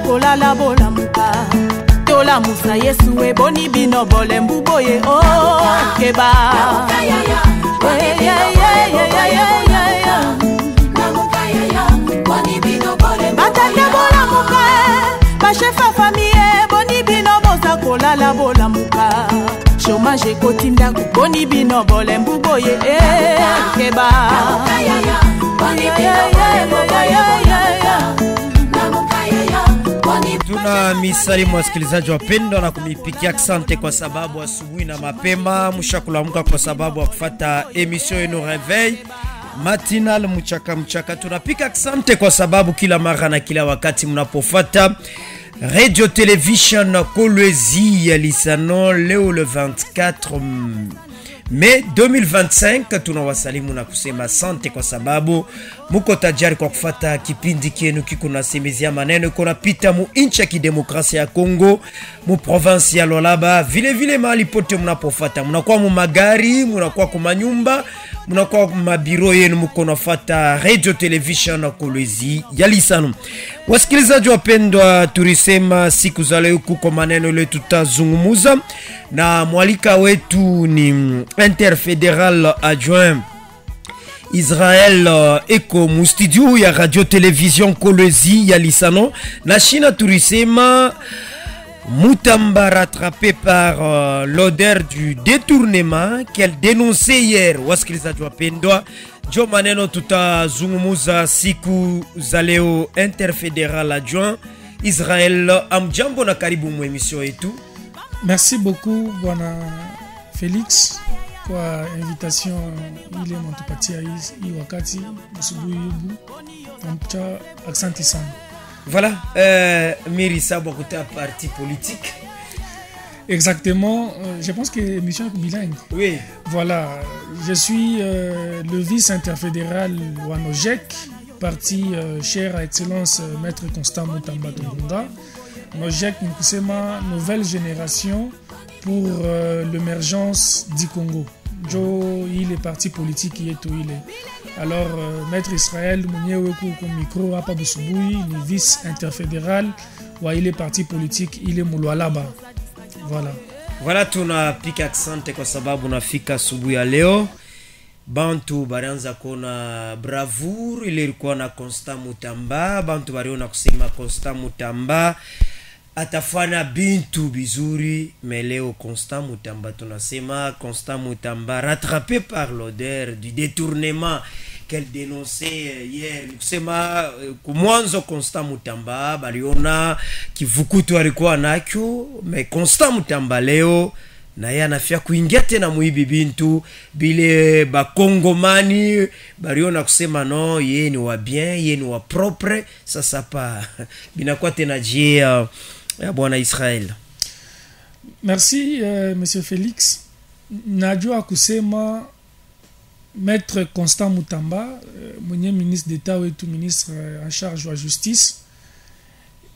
kolala bola muka tola musa yesu e boni bino bole mbuboye o keba batande bola muka bachefa famille boni bino boza kolala bola muka chômage kotinda boni bino bole mbuboye keba Tuna misalimu wasikilizaji wapendwa na kumipikia asante kwa sababu asubuhi na mapema mshakulamuka kwa sababu wa kufuata emission yenu Réveil matinal mchaka. Tunapika asante kwa sababu kila mara na kila wakati mnapofuata Radio Television Kolwezi ya Lisano leo le 24 Mai 2025. Tunawasalimu na kusema asante kwa sababu muko tajari kwa kufuata kipindi kienu kiko na semezia maneno kuna pita mu inchi ya kidemokrasia ya Kongo mu province ya Lualaba vile mahali pote mnapofuata mnakuwa mu magari mnakuwa kwa manyumba mnakuwa mabiro yenu mko nafuata Radio Television Kolwezi ya Lisano. Wasikilizaji wapendwa, tulisema siku za leo kuko maneno ile tutazungumuza na mwalika wetu ni interfédéral adjoint Israel eko mu studio ya Radio Television Kolwezi ya Lisano na China. Tulisema Moutamba rattrapé par l'odeur du détournement qu'elle dénonçait hier. Wasikilizaji wapendwa, jo maneno tutazungumuza siku za leo. Interfédéral adjoint Israel, amjambo na karibu mu emission yetu. Merci beaucoup bwana Felix kwa invitation ile mtupatia hii wakati asubuhi yubu amcha asante sana. Voilà, Miri Sabo côté parti politique. Exactement, je pense que l'émission est bilingue. Oui. Voilà, je suis le vice-interfédéral Wanojek, parti cher à excellence Maître Constant Moutamba Tongonga. Nojek Nkusema, nouvelle génération pour l'émergence du Congo. Jo, il est parti politique, il est tout, il est. Alors, Maître Israël, Mouniéwekou, micro, Apa Boussoubouy, le vice-interfédéral, il est parti politique, il est Mouloualaba. Voilà. Voilà, tunapika asante kwa sababu nafika asubuhi ya leo. Bantu barianza kona bravoure ile ilikuwa na Constant Moutamba. Bantu bariona kusema Constant Moutamba atafanya bintu bizuri, mais leo Constant Moutamba tunasema Constant Moutamba rattrapé par l'odeur du détournement qu'elle dénonçait hier. Kusema kumwanzo Constant Moutamba baliona kivukutu alikuwa nacho, mais Constant Moutamba leo na yeye anafia kuingia tena muibi bintu bile bakongomani baliona kusema no yeye ni wa bien, yeye ni wa propre. Sasa pa binakuwa tena jia ya bwana Israel. Merci monsieur Félix. Najua kusema Maître Constant Moutamba, mwenye ministre d'État wetu ministre en charge de la justice,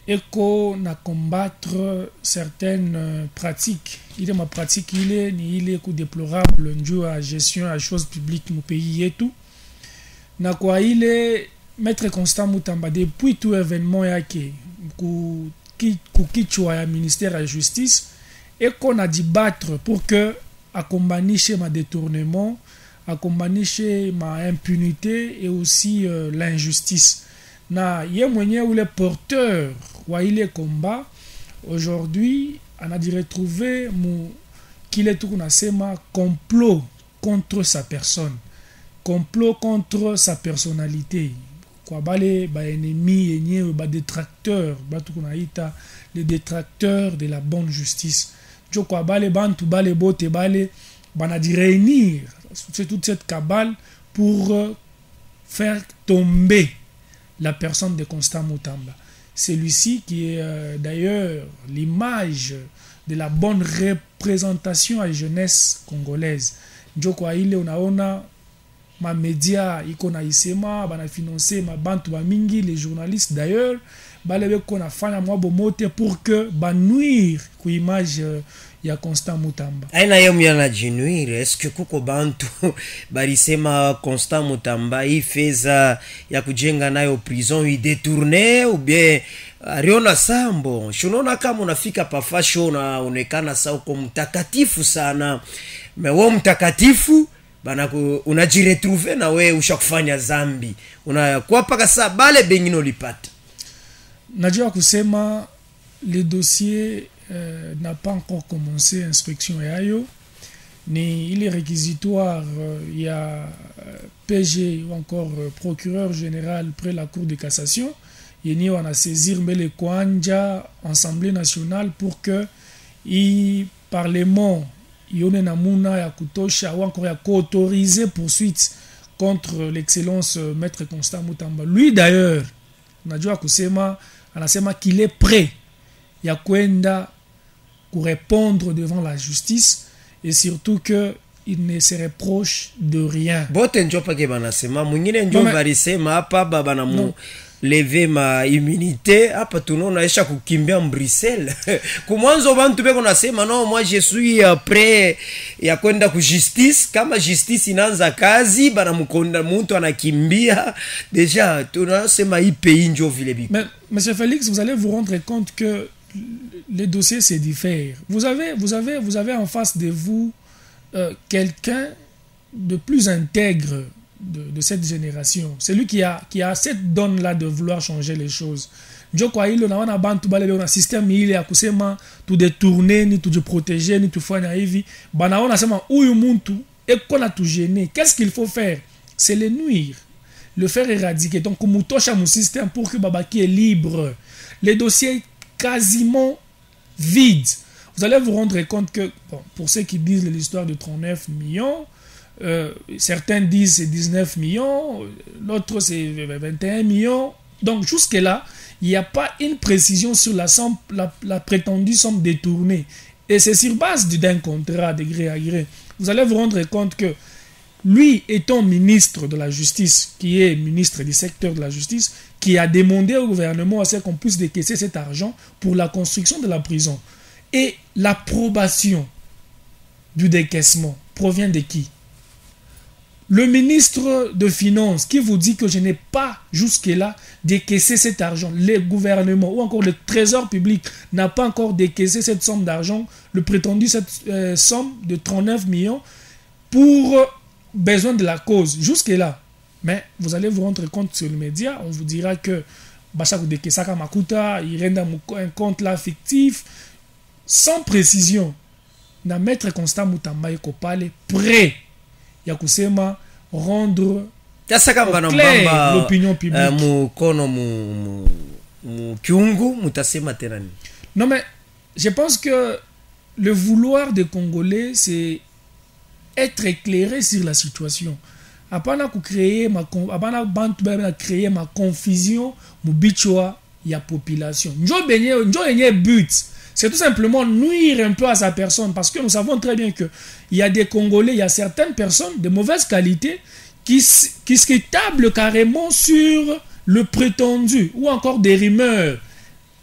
eko na combattre certaines pratiques. Il est ma pratique, il est déplorable njoo à gestion à choses publiques mu pays yetu. Na kwa ile Maître Constant Moutamba depuis tout événement yake kukichwa ya ministère de justice eko na débattre pour que accompagner ma détournement, accompagner ma impunité et aussi l'injustice. Na ye mwenye ou le porteur wa ile combat aujourd'hui on a dit retrouver qu'il est tout nasema complot contre sa personne, complot contre sa personnalité. Kwa bale ba ennemi yenye ba détracteurs ba tout naita les détracteurs de la bonne justice. Jo kwa bale bantu bale bote bale bana di réunir toute cette cabale pour faire tomber la personne de Constant Moutamba. Celui-ci qui est d'ailleurs l'image de la bonne représentation à la jeunesse congolaise. Njoko ile unaona ma média iko na isema bana financer ma bantu ba mingi, les journalistes d'ailleurs balebe ko na fanya mwabo mote pour que banuire ku image ya Constant Moutamba. Aina yemu yana jinuire, est-ce que kuko bantu barisema Constant Moutamba hii feza ya kujenga nayo prison i détourner ou bien Ariona Sambo, shunaona kama unafika pa fashion unaonekana saa uko mtakatifu sana. Mewe mtakatifu bana unajiretrouver na we ushakufanya zambi. Unakuwa paka saa bale bengine ulipata. Najua kusema le dossier n'a pas encore commencé inspection yayo. Ni il est réquisitoire il y a PG ou encore procureur général près la Cour de cassation. Yeni on a saisir Mbele Kwanja Assemblée nationale pour que le Parlement yone namuna ya kutosha ou encore ya autoriser poursuite contre l'excellence maître Constant Mutamba. Lui d'ailleurs, najua kusema anasema qu'il est prêt ya kwenda pour répondre devant la justice et surtout que il ne se reproche de rien. Bote njo pake banasema mwingine njo barisema hapa baba na mu lever ma immunité hapa tunaona esha kukimbia Bruxelles. Kumwanzo bantu beko nasema no moi je suis prêt ya kwenda ku justice, kama justice inaanza kazi bana mkonda mtu anakimbia déjà tunasema hii pays njo vile biko. Mais monsieur Félix, vous allez vous rendre compte que les dossiers se diffèrent. Vous avez en face de vous quelqu'un de plus intègre de cette génération. C'est lui qui a cette donne-là de vouloir changer les choses. Njoko hilo na wana bantu bale na système ile ya kusema tu détourner ni tu protéger ni tu fanya hivi. Banaona sema huyu muntu eko na tu gêner. Qu'est-ce qu'il faut faire? C'est le nuire. Le faire éradiquer. Donc kumutosha mu système pour que babaki est libre. Les dossiers quasiment vide. Vous allez vous rendre compte que, bon, pour ceux qui disent l'histoire de 39 millions, certains disent c'est 19 millions, l'autre c'est 21 millions. Donc jusque-là, il n'y a pas une précision sur la somme, la prétendue somme détournée. Et c'est sur base d'un contrat de gré à gré. Vous allez vous rendre compte que lui étant ministre de la justice, qui est ministre du secteur de la justice, qui a demandé au gouvernement à ce qu'on puisse décaisser cet argent pour la construction de la prison. Et l'approbation du décaissement provient de qui? Le ministre de Finances qui vous dit que je n'ai pas jusque-là décaissé cet argent. Le gouvernement ou encore le trésor public n'a pas encore décaissé cette somme d'argent, le prétendu cette somme de 39 millions pour besoin de la cause. Jusque-là. Mais vous allez vous rendre compte sur les médias, on vous dira que Bachakou Dekesaka Makuta, il rend un compte là fictif, sans précision. Na maître Constant Mutamba Ekopale prêt ya kusema rendre clair l'opinion publique. Mukono mu kiungu mutasema terani. Non mais je pense que le vouloir des Congolais c'est être éclairé sur la situation. Apana ku créer créer ma confusion mu bichwa ya population. Njo enye but. C'est tout simplement nuire un peu à sa personne parce que nous savons très bien que il y a des Congolais, il y a certaines personnes de mauvaise qualité qui tablent carrément sur le prétendu ou encore des rumeurs.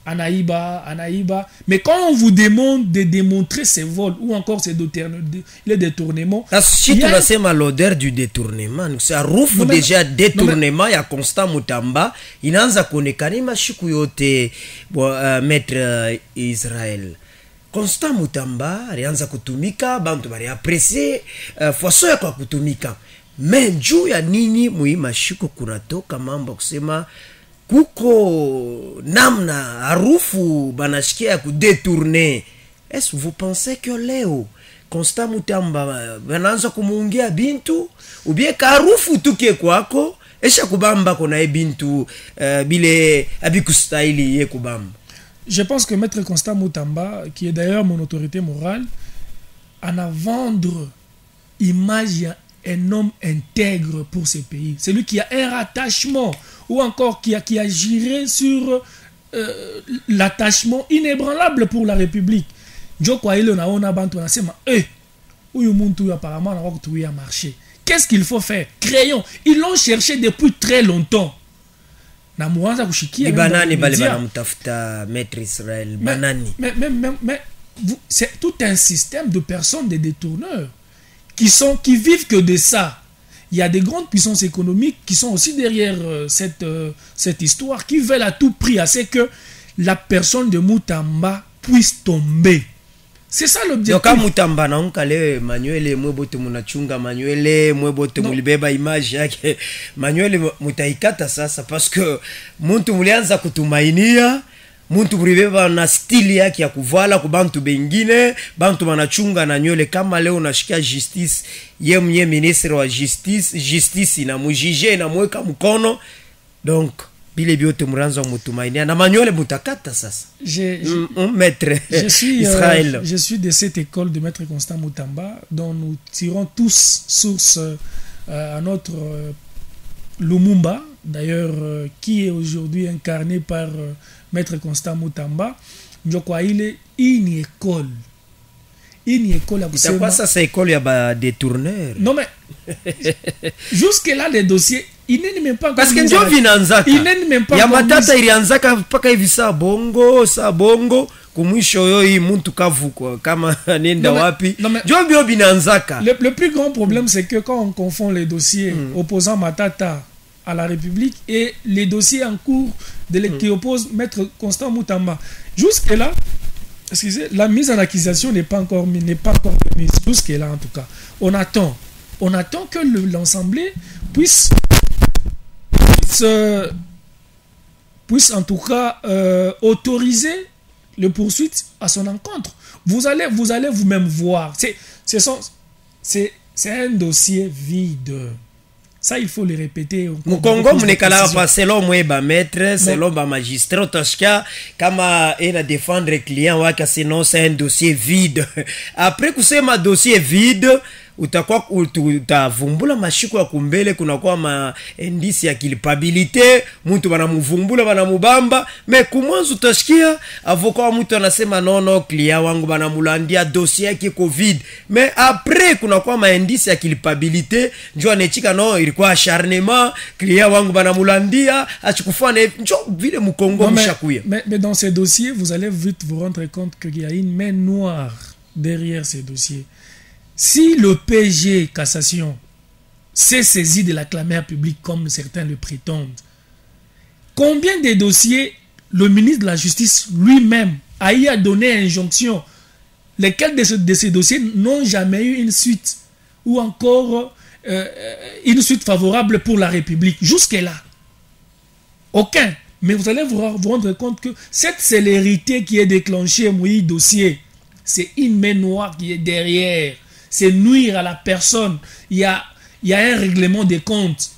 Anaïba. Mais quand on vous demande de démontrer ces vols ou encore ces détournements, si tu as sema l'odeur du détournement, c'est rufu déjà détournement ya Constant Mutamba inaanza kuonekana mashiku yote maître Israël. Constant Mutamba alianza kutumika, bantu bari apprécier façon ya kutumika. Mais juu ya nini muimashiku kunatoka mambo kusema kuko namna harufu banashikia kudetourner? Est-ce que vous pensez que leo Constant Mutamba banaanza kumuungia bintu ou bien karufu tukie kwako esha kubamba kona bintu bile abikustaili ye kubamba? Je pense que maître Constant Mutamba, qui est d'ailleurs mon autorité morale, en a vendre image un homme intègre pour ce pays. C'est lui qui a un rattachement ou encore qui a géré sur l'attachement inébranlable pour la République. Apparemment a marché. Qu'est-ce qu'il faut faire? Créons. Ils l'ont cherché depuis très longtemps. Mais c'est tout un système de personnes, des détourneurs qui vivent que de ça. Il y a des grandes puissances économiques qui sont aussi derrière cette histoire, qui veulent à tout prix à ce que la personne de Moutamba puisse tomber. C'est ça l'objectif. Donc, quand Moutamba na unkale Manuel mwebote munachunga Manuel mwebote mulibeba image yake Manuel mutaikata sasa parce que muntu mulianza kutumainia muntu mulibeba na stili yake ya kuvala kubantu bengine bantu banachunga na nywele kama leo unashikia justice ye ministre wa justice na mujije na mweka mkono donc bile biote muranza mutumainia na Manuel mutakata sasa. Maître Israël. Je suis de cette école de Maître Constant Moutamba dont nous tirons tous source à notre Lumumba, d'ailleurs qui est aujourd'hui incarné par Maître Constant Moutamba. Je crois il est une école. Une école à c'est quoi ça, c'est école ya ba détourneur? Non mais jusque là les dossiers il n'est même pas parce que ndio vinaanzaka. Il n'est même pas ya matata ilianzaka mpaka hivi sa bongo kumwisho yoyi muntu kavuko kama nenda wapi ndio bio vinaanzaka. Le plus grand problème c'est que quand on confond les dossiers opposant Matata à la République et les dossiers en cours qui opposent Maître Constant Moutamba, jusque là excusez, la mise en accusation n'est pas encore mise jusque là en tout cas. On attend que l'Assemblée puisse en tout cas autoriser le poursuite à son encontre. Vous allez vous-même voir. C'est un dossier vide. Ça, il faut le répéter. Au Congo, selon moi, maître, selon magistrat, Toshka, kama ena défendre client, sinon c'est un dossier vide. Après que c'est un dossier vide, utavumbula mashiko ya kumbele kunakuwa ma indice ya culpabilité mtu banamuvumbula banamubamba mais kumwanzo utashikia avocat wa mtu anasema nono client wangu banamulandia dossier yake covid mais après kunakuwa ma indice ya culpabilité njoo anechika no ilikuwa acharnement client wangu banamulandia achikufana njoo vile mkongo mshakuya. Mais dans ces dossiers vous allez vite vous rendre compte qu'il y a une main noire derrière ces dossiers. Si le PG Cassation s'est saisi de la clameur publique comme certains le prétendent, combien de dossiers le ministre de la Justice lui-même a eu à donner injonction, lesquels de ces dossiers n'ont jamais eu une suite ou encore une suite favorable pour la République jusque-là? Aucun. Mais vous allez vous rendre compte que cette célérité qui est déclenchée au dossier, c'est une main noire qui est derrière. C'est nuire à la personne. Il y a un règlement des comptes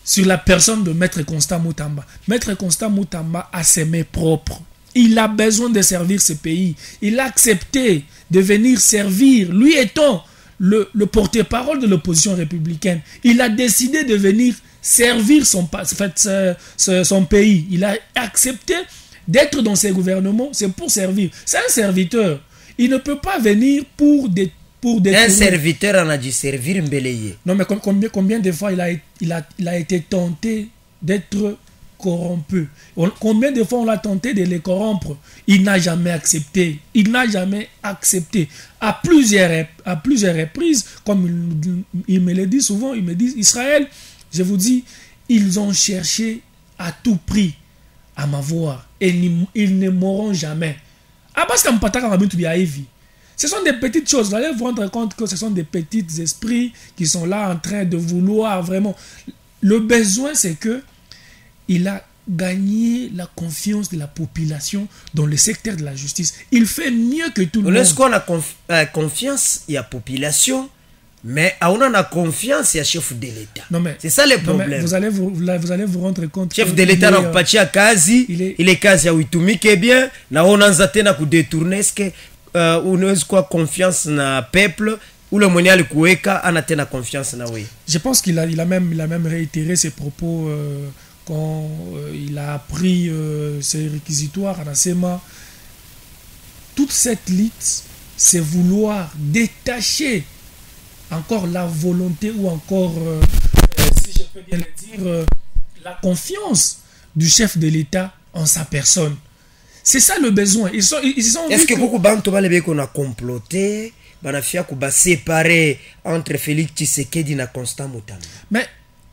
sur la personne de Maître Constant Moutamba. Maître Constant Moutamba a ses mains propres. Il a besoin de servir ce pays. Il a accepté de venir servir. Lui étant le porte-parole de l'opposition républicaine, il a décidé de venir servir son pays. Il a accepté d'être dans ses gouvernements. C'est pour servir. C'est un serviteur. Il ne peut pas venir pour détourner. Un serviteur en a dû servir Mbeleye. Non, mais combien de fois il a été tenté d'être corrompu? Combien de fois on l'a tenté de les corrompre? Il n'a jamais accepté. Il n'a jamais accepté. À plusieurs reprises, comme il me le dit souvent, il me dit, Israël, je vous dis, ils ont cherché à tout prix à m'avoir. Et ils ne mourront jamais. Ce sont des petites choses. Vous allez vous rendre compte que ce sont des petits esprits qui sont là en train de vouloir vraiment. Le besoin, c'est que il a gagné la confiance de la population dans le secteur de la justice. Il fait mieux que tout le monde. Est-ce qu'on a confiance il y a population, mais on a confiance il y a chef de l'État. C'est ça le problème. Vous allez vous rendre compte. Chef de l'État n'a pas de kazi, il est kazi à uitumike bien. Na on a zatena ku détourner. Est-ce que unaweza kuwa confiance na peuple ou le mwenye alikuweka ana tena confiance na wewe? Je pense qu'il a même réitéré ses propos quand il a appris ses réquisitoires à Nasema. Toute cette lutte, c'est vouloir détacher encore la volonté ou encore si je peux bien le dire la confiance du chef de l'État en sa personne. C'est ça le besoin. Ils sont est-ce que beaucoup bantu balebe qu'on a comploté, banafia ko ba séparer entre Félix Tshisekedi na Constant Moutamba? Mais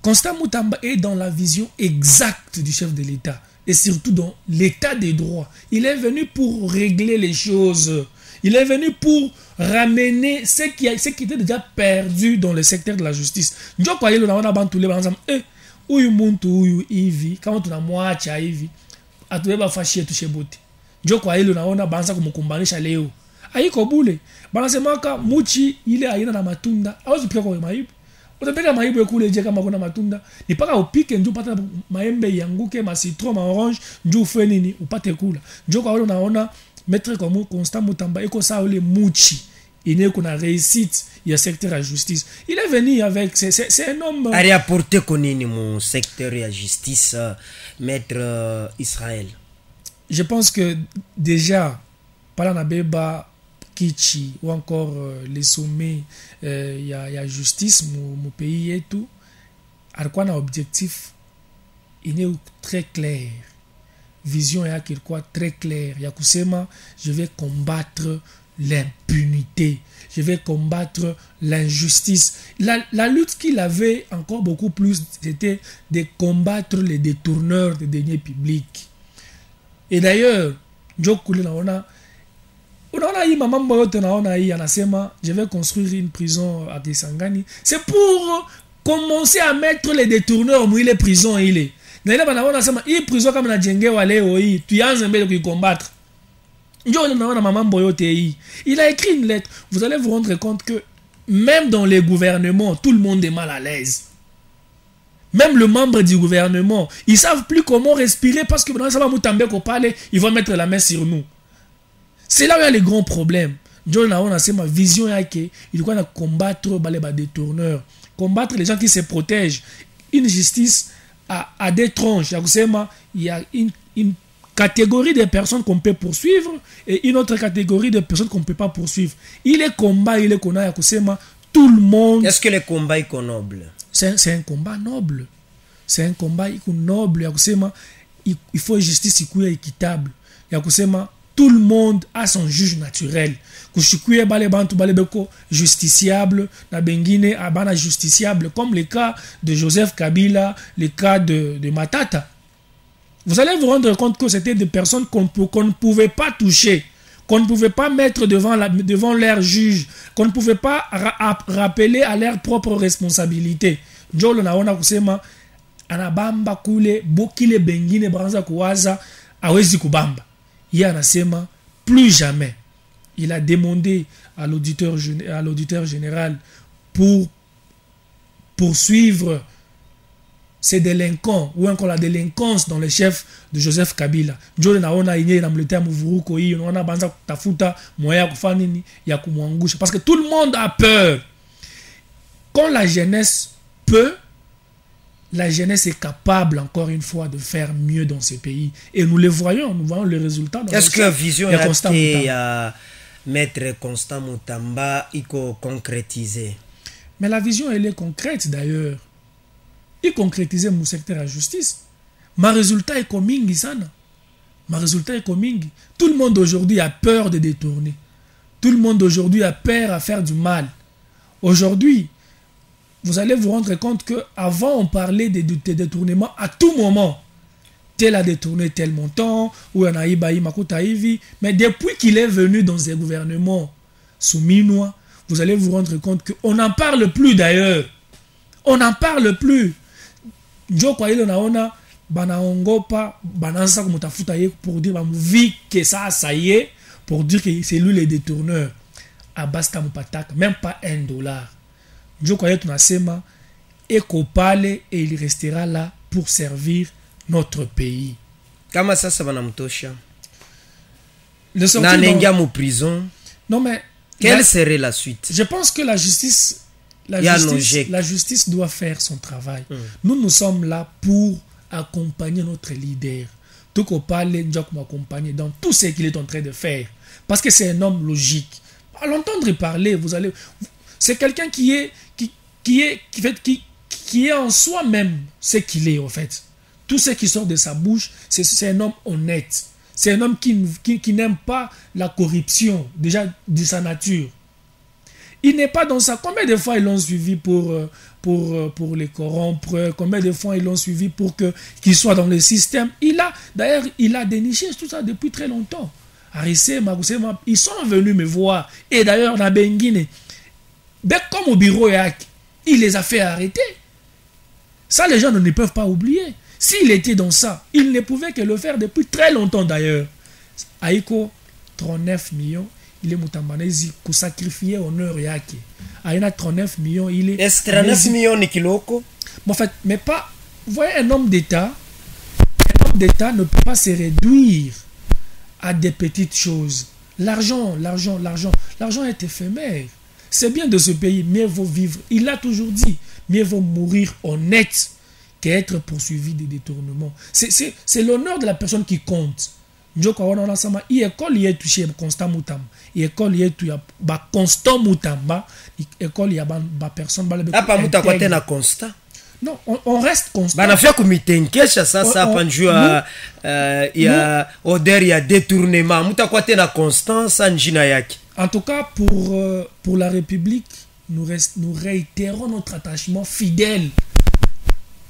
Constant Moutamba est dans la vision exacte du chef de l'État et surtout dans l'état des droits. Il est venu pour régler les choses. Il est venu pour ramener ce qui était déjà perdu dans le secteur de la justice. Njo kwa hilo naona bantu le banzam huyu muntu huyu hivi kama tunamwacha hivi atubeba fashie tushebote. Njo kwa hilo naona banza kumkumbanisha leo. Haiko bule. Banasemaka muchi ile haina na matunda. Hawezi pika kwa maibu. Utapika maibu kule je kama kuna matunda. Ni paka upike ndio upate maembe yanguke, ma citron, ma orange, ndio ufanye nini upate kula. Njo kwa hilo naona Maître comme Constant Moutamba eko sa ole muchi. Il n'est qu'on a réussite, il y a secteur à justice. Il est venu avec c'est un homme. A rapporté konini mon secteur à justice, Maître Israël. Je pense que déjà par la Beba Kichi ou encore les sommets il y a justice mon pays et tout. À quoi un objectif il est très clair. Vision est quelque quoi très clair. Yakusema, je vais combattre l'impunité. Je vais combattre l'injustice. La lutte qu'il avait encore beaucoup plus, c'était de combattre les détourneurs des deniers publics. Et d'ailleurs, je vais construire une prison à Kisangani. C'est pour commencer à mettre les détourneurs où les prisons il est. Il a écrit une lettre. Vous allez vous rendre compte que même dans les gouvernements, tout le monde est mal à l'aise. Même le membre du gouvernement, ils ne savent plus comment respirer parce que ils vont mettre la main sur nous. C'est là où il y a les grands problèmes. Ma vision est qu'il doit combattre les détourneurs, combattre les gens qui se protègent. Une justice à des tranches. Il y a une catégorie de personnes qu'on peut poursuivre et une autre catégorie de personnes qu'on ne peut pas poursuivre. Il est combat, il est qu'on a tout le monde. Est-ce que le combat est noble? C'est un combat noble. C'est un combat noble. Il faut justice équitable. Tout le monde a son juge naturel. Justiciable, justiciable, comme le cas de Joseph Kabila, le cas de Matata. Vous allez vous rendre compte que c'était des personnes qu'on ne pouvait pas toucher, qu'on ne pouvait pas mettre devant leur juge, qu'on ne pouvait pas rappeler à leur propre responsabilité. Jolo naona kusema anabamba kule bokile bengine branza kuwaza awezi kubamba. Il anasema plus jamais. Il a demandé à l'auditeur général pour poursuivre ces délinquants ou encore la délinquance dans les chefs de Joseph Kabila. Jole naona inye na mletea mvuruko hii unaona banza kutafuta moya kufanya nini ya kumwangusha parce que tout le monde a peur. Quand la jeunesse peut, la jeunesse est capable encore une fois de faire mieux dans ce pays et nous voyons les résultats. Est-ce que vision est Maître Constant Moutamba il faut concrétiser? Mais la vision elle est concrète d'ailleurs. Il concrétisait mon secteur à justice. Ma résultat est commingi sana. Ma résultat est commingi. Tout le monde aujourd'hui a peur de détourner. Tout le monde aujourd'hui a peur à faire du mal. Aujourd'hui, vous allez vous rendre compte qu'avant on parlait de détournements à tout moment. Tel a détourné tel montant, ou en a ibaï makuta hivi. Mais depuis qu'il est venu dans ces gouvernements souminois, vous allez vous rendre compte qu'on n'en parle plus d'ailleurs. On n'en parle plus. Njo kwa hilo naona banaongopa banansa kumutafuta ye pour dire vu que ça y est, pour dire que c'est lui le détourneur. Abasta mupataka, même pas $1. Njo kwa hilo tunasema eko pale et il restera là pour servir notre pays. Kama sasa banamtosha na nengia mu prison. Non mais quelle serait la suite? Je pense que la justice doit faire son travail. Nous sommes là pour accompagner notre leader. Tout qu'on parle, nous devons accompagner dans tout ce qu'il est en train de faire. Parce que c'est un homme logique. À l'entendre parler, c'est quelqu'un qui est en soi-même ce qu'il est en fait. Tout ce qui sort de sa bouche, c'est un homme honnête. C'est un homme qui n'aime pas la corruption, déjà de sa nature. Il n'est pas dans ça. Combien de fois ils l'ont suivi pour pour les corrompre, combien de fois ils l'ont suivi pour qu'il soit dans le système. D'ailleurs, il a déniché tout ça depuis très longtemps. Arissé, Magoussema, ils sont venus me voir. Et d'ailleurs, dans Benguine, comme au bureau, il les a fait arrêter. Ça, les gens ne peuvent pas oublier. S'il était dans ça, il ne pouvait que le faire depuis très longtemps d'ailleurs. Aïko, 39 millions, il est Moutambanesi pour sacrifier honneur yake. Aïna 39 millions, il est... Est-ce 39 millions ni kiloko? En fait, mais pas... Vous voyez, un homme d'État ne peut pas se réduire à des petites choses. L'argent est éphémère. C'est bien de ce pays, mieux vaut vivre. Il l'a toujours dit, mieux vaut mourir honnête qu'être poursuivi des détournements. C'est l'honneur de la personne qui compte. Njoko wana sama I école y est touché constant mutam. I école y est touché ba constant mutam ba école y a ba personne ba le. Ah pas muta quoi na constant. Non, on reste constant. Bana fait kumitenkesha ça panjua il y a odeur il y a détournement. Muta quoi na constant sans njina yaki. En tout cas pour la République, nous réitérons notre attachement fidèle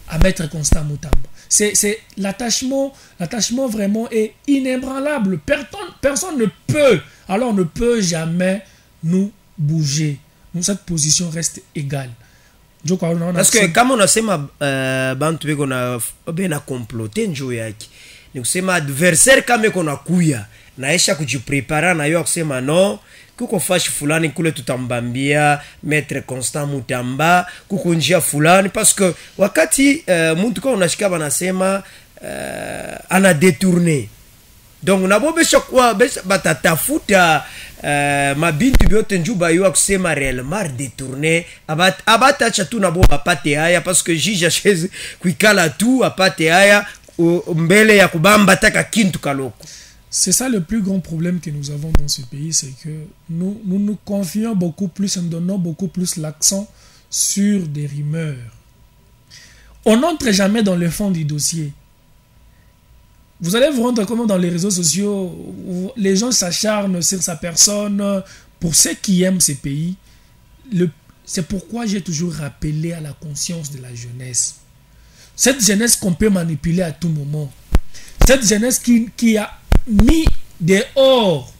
à Maître Constant Mutamba. C'est l'attachement vraiment est inébranlable. Personne ne peut jamais nous bouger. Cette position reste égale. Parce que comme on a sema bantu beko na bena comploter njo yaki. Ni kusema adversaire kama kona kuya naisha kujiprepara na yo kusema no kuko fashi fulani kule tutambambia Maître Constant Mutamba kuko njia fulani parce que wakati mtu kwa unashika banasema ana détourné donc unabobesha kwa batatafuta mabintu byote njuba yo kusema réellement détourné abatacha tu nabo apate haya parce que jija chaise kuikala tu apate haya mbele ya kubamba taka kintu kaloko. C'est ça le plus grand problème que nous avons dans ce pays, c'est que nous confions beaucoup plus, nous donnons beaucoup plus l'accent sur des rumeurs. On n'entre jamais dans le fond du dossier. Vous allez vous rendre compte dans les réseaux sociaux, où les gens s'acharnent sur sa personne. Pour ceux qui aiment ce pays, c'est pourquoi j'ai toujours rappelé à la conscience de la jeunesse. Cette jeunesse qu'on peut manipuler à tout moment. Cette jeunesse qui a mis dehors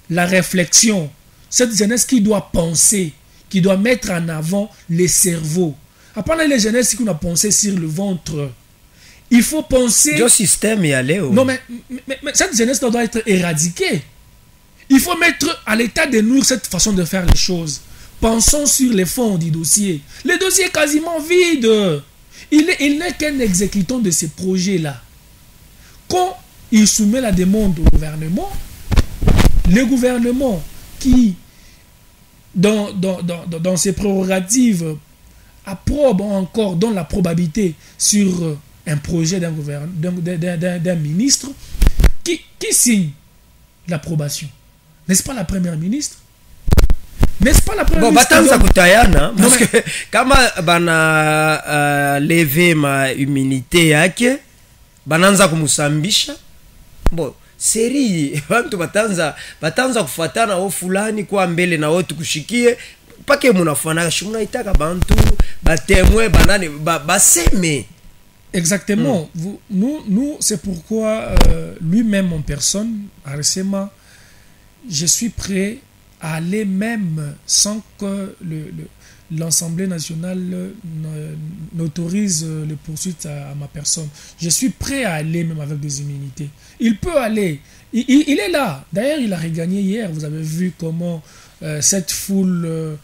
la réflexion. Cette jeunesse qui doit penser, qui doit mettre en avant les cerveaux. Après les jeunesses qui ont pensé sur le ventre, il faut penser... Le système y allait. Non, mais cette jeunesse doit être éradiquée. Il faut mettre à l'état de nous cette façon de faire les choses. Pensons sur les fonds du dossier. Le dossier est quasiment vide. Il n'est qu'un exécutant de ces projets-là. Quand il soumet la demande au gouvernement, le gouvernement qui, dans ses prérogatives, approbe encore, donne la probabilité sur un projet d'un ministre, qui signe l'approbation? N'est-ce pas la première ministre? N'est-ce pas la première ministre? Bon, batanza kutayana, parce que kama bana lever ma immunité yake, bananza kumusambisha. Bon, seri bantu batanza kufuatana o fulani kwa mbele na wote kushikie pake munafana shuna itaka bantu batemwe banane baseme. Exactement. Nous c'est pourquoi lui-même en personne récemment je suis prêt à aller même sans que l'Assemblée nationale n'autorise les poursuites à ma personne. Je suis prêt à aller même avec des immunités. Il peut aller. Il est là. D'ailleurs, il a regagné hier. Vous avez vu comment cette foule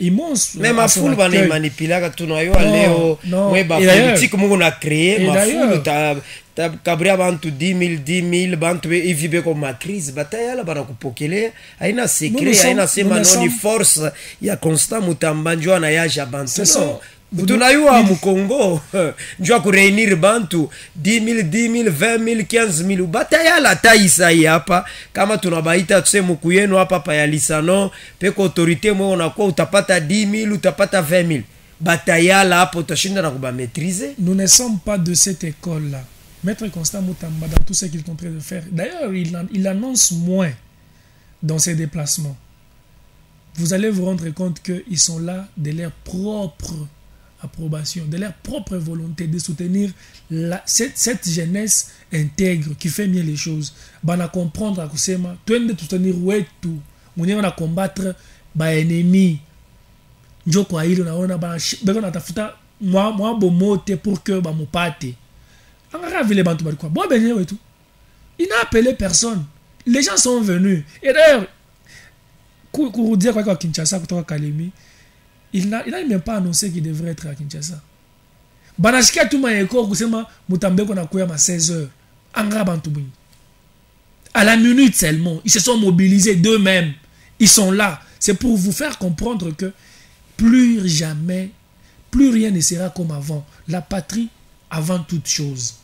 immense... Même la foule va manipuler quand on a eu Léo. Oui, politique qu'on a créé. Ma foule, kabria bantu 10 000 bantu ivibe comme ma crise bataille là bana kupokele haina secret haina sema non force ya Constant Mutamba njoo na yaja bantu tunayua mu Congo njoo ku réunir bantu 10 000 20 000 15 000 bataille la taisa hapa kama tunabaita tuseme kuyenu hapa pa ya lisano peko autorité mwe unakuwa utapata 10 000 utapata 20 000 bataille là hapo utashinda na kuba maîtriser. Nous ne sommes pas de cette école là. Maître Constant Mutamba dans tout ce qu'il est en train de faire. D'ailleurs, il annonce moins dans ses déplacements. Vous allez vous rendre compte qu'ils sont là de leur propre approbation, de leur propre volonté de soutenir cette jeunesse intègre qui fait bien les choses. On a comprendre à kusema, tu de soutenir wetu, on a combattre ba ennemi. Njoko ailo naona ba tafuta moi bomote pour que ba mopate. Angara vile bantu ba quoi. Bon benye wetu. Il n'a appelé personne. Les gens sont venus. Et d'ailleurs, pour dire quoi à Kinshasa, kutoka Kalemi, il n'a même pas annoncé qu'il devrait être à Kinshasa. Banashika tout maeko kusema Mutambeko na kuya ma 16h. Angara bantu buni. À la minute seulement, ils se sont mobilisés d'eux-mêmes. Ils sont là. C'est pour vous faire comprendre que plus jamais, plus rien ne sera comme avant. La patrie avant toute chose.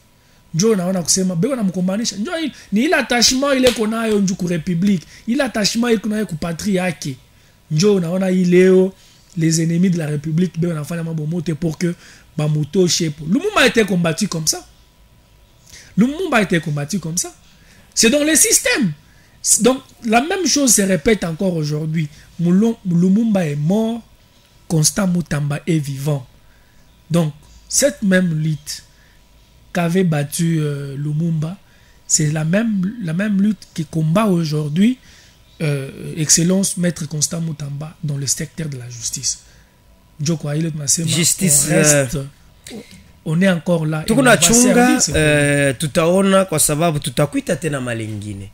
Njo naona kusema beko na mkombanisha. Njo ni ile attachement ile konayo njuku république. Ile attachement ile konayo ku patrie yake. Njo naona ileo les ennemis de la république beko nafanya mambo mote pour que ba moto shepo. Lumumba a été combattu comme ça. Lumumba a été combattu comme ça. C'est dans le système. Donc la même chose se répète encore aujourd'hui. Lumumba est mort, Constant Mutamba est vivant. Donc cette même lutte qu'avait battu Lumumba, c'est la même lutte qui combat aujourd'hui Excellence Maître Constant Mutamba dans le secteur de la justice. Justice, on est encore là. Tukuna chunga tutaona kwa sababu tutakuita tena malengine.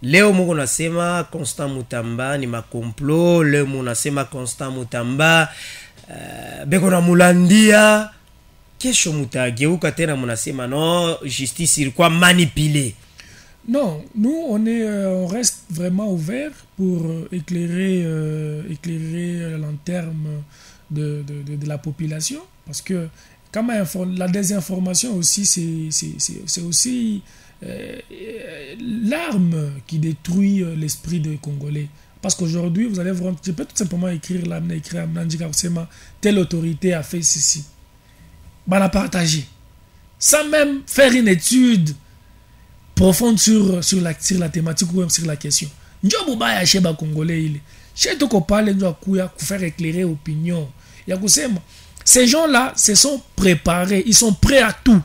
Leo mungu nasema Constant Mutamba ni makomplo, leo mungu nasema Constant Mutamba beko na mulandia. Kesho mutageuka tena munasema non, justice ilikuwa manipulée. Non, nous on reste vraiment ouvert pour éclairer la lanterne de la population, parce que comme la désinformation aussi c'est aussi l'arme qui détruit l'esprit des Congolais. Parce qu'aujourd'hui vous allez voir, je peux tout simplement écrire telle autorité a fait ceci, la partager sans même faire une étude profonde sur la thématique ou sur la question. Njobu baya sheba Congolais ile. Cheto ko parle njo akuya ku faire éclairer opinion. Ya kusema ces gens-là se sont préparés, ils sont prêts à tout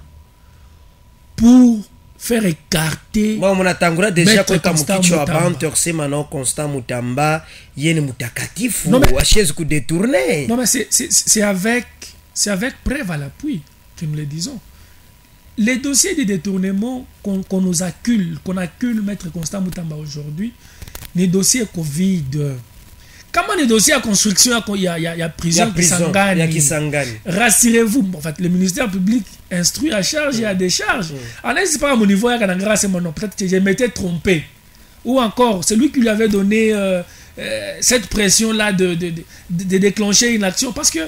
pour faire écarter. Bon, on attendra déjà que Kamukicho abantu kusema non Constant Mutamba yene mutakatifu wa chaise ku détourner. Non mais c'est avec preuve à l'appui que nous le disons. Les dossiers de détournement qu'on nous accule, Maître Constant Mutamba aujourd'hui, les dossiers Covid. Comment les dossiers à construction, il y a prison qui s'engage. Rassurez-vous, en fait, le ministère public instruit à charge et à décharge. Alors, c'est pas à mon niveau, peut-être que je m'étais trompé. Ou encore, c'est lui qui lui avait donné cette pression-là de déclencher une action. Parce que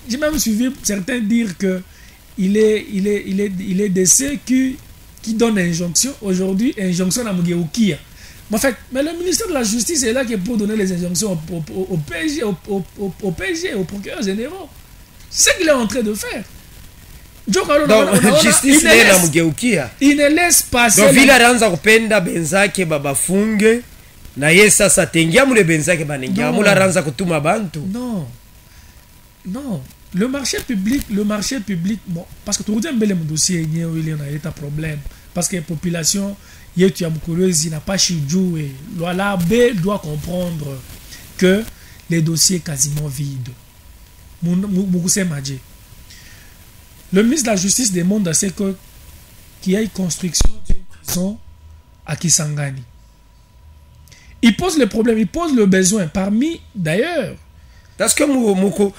j'ai même suivi certains dire que il est de ceux qui donnent injonction aujourd'hui, injonction à Mugeukia. En fait, mais le ministère de la Justice est là pour donner les injonctions au PG, au PG, au procureur général. C'est ce qu'il est en train de faire. Donc, justice il ne laisse passer. Donc, vila ranza kupenda benzake baba funge na yesa sa tengia mule benzake banengia mula ranza kutuma bantu. Non. Le marché public, bon, parce que tout le monde a un dossier, il y a un problème. Parce que la population, il n'a pas joué. L'abbé doit comprendre que les dossiers sont quasiment vides. Le ministre de la Justice demande à ce qu'il y ait une construction d'une prison à Kisangani. Il pose le problème, il pose le besoin. Parmi, d'ailleurs, parce que moko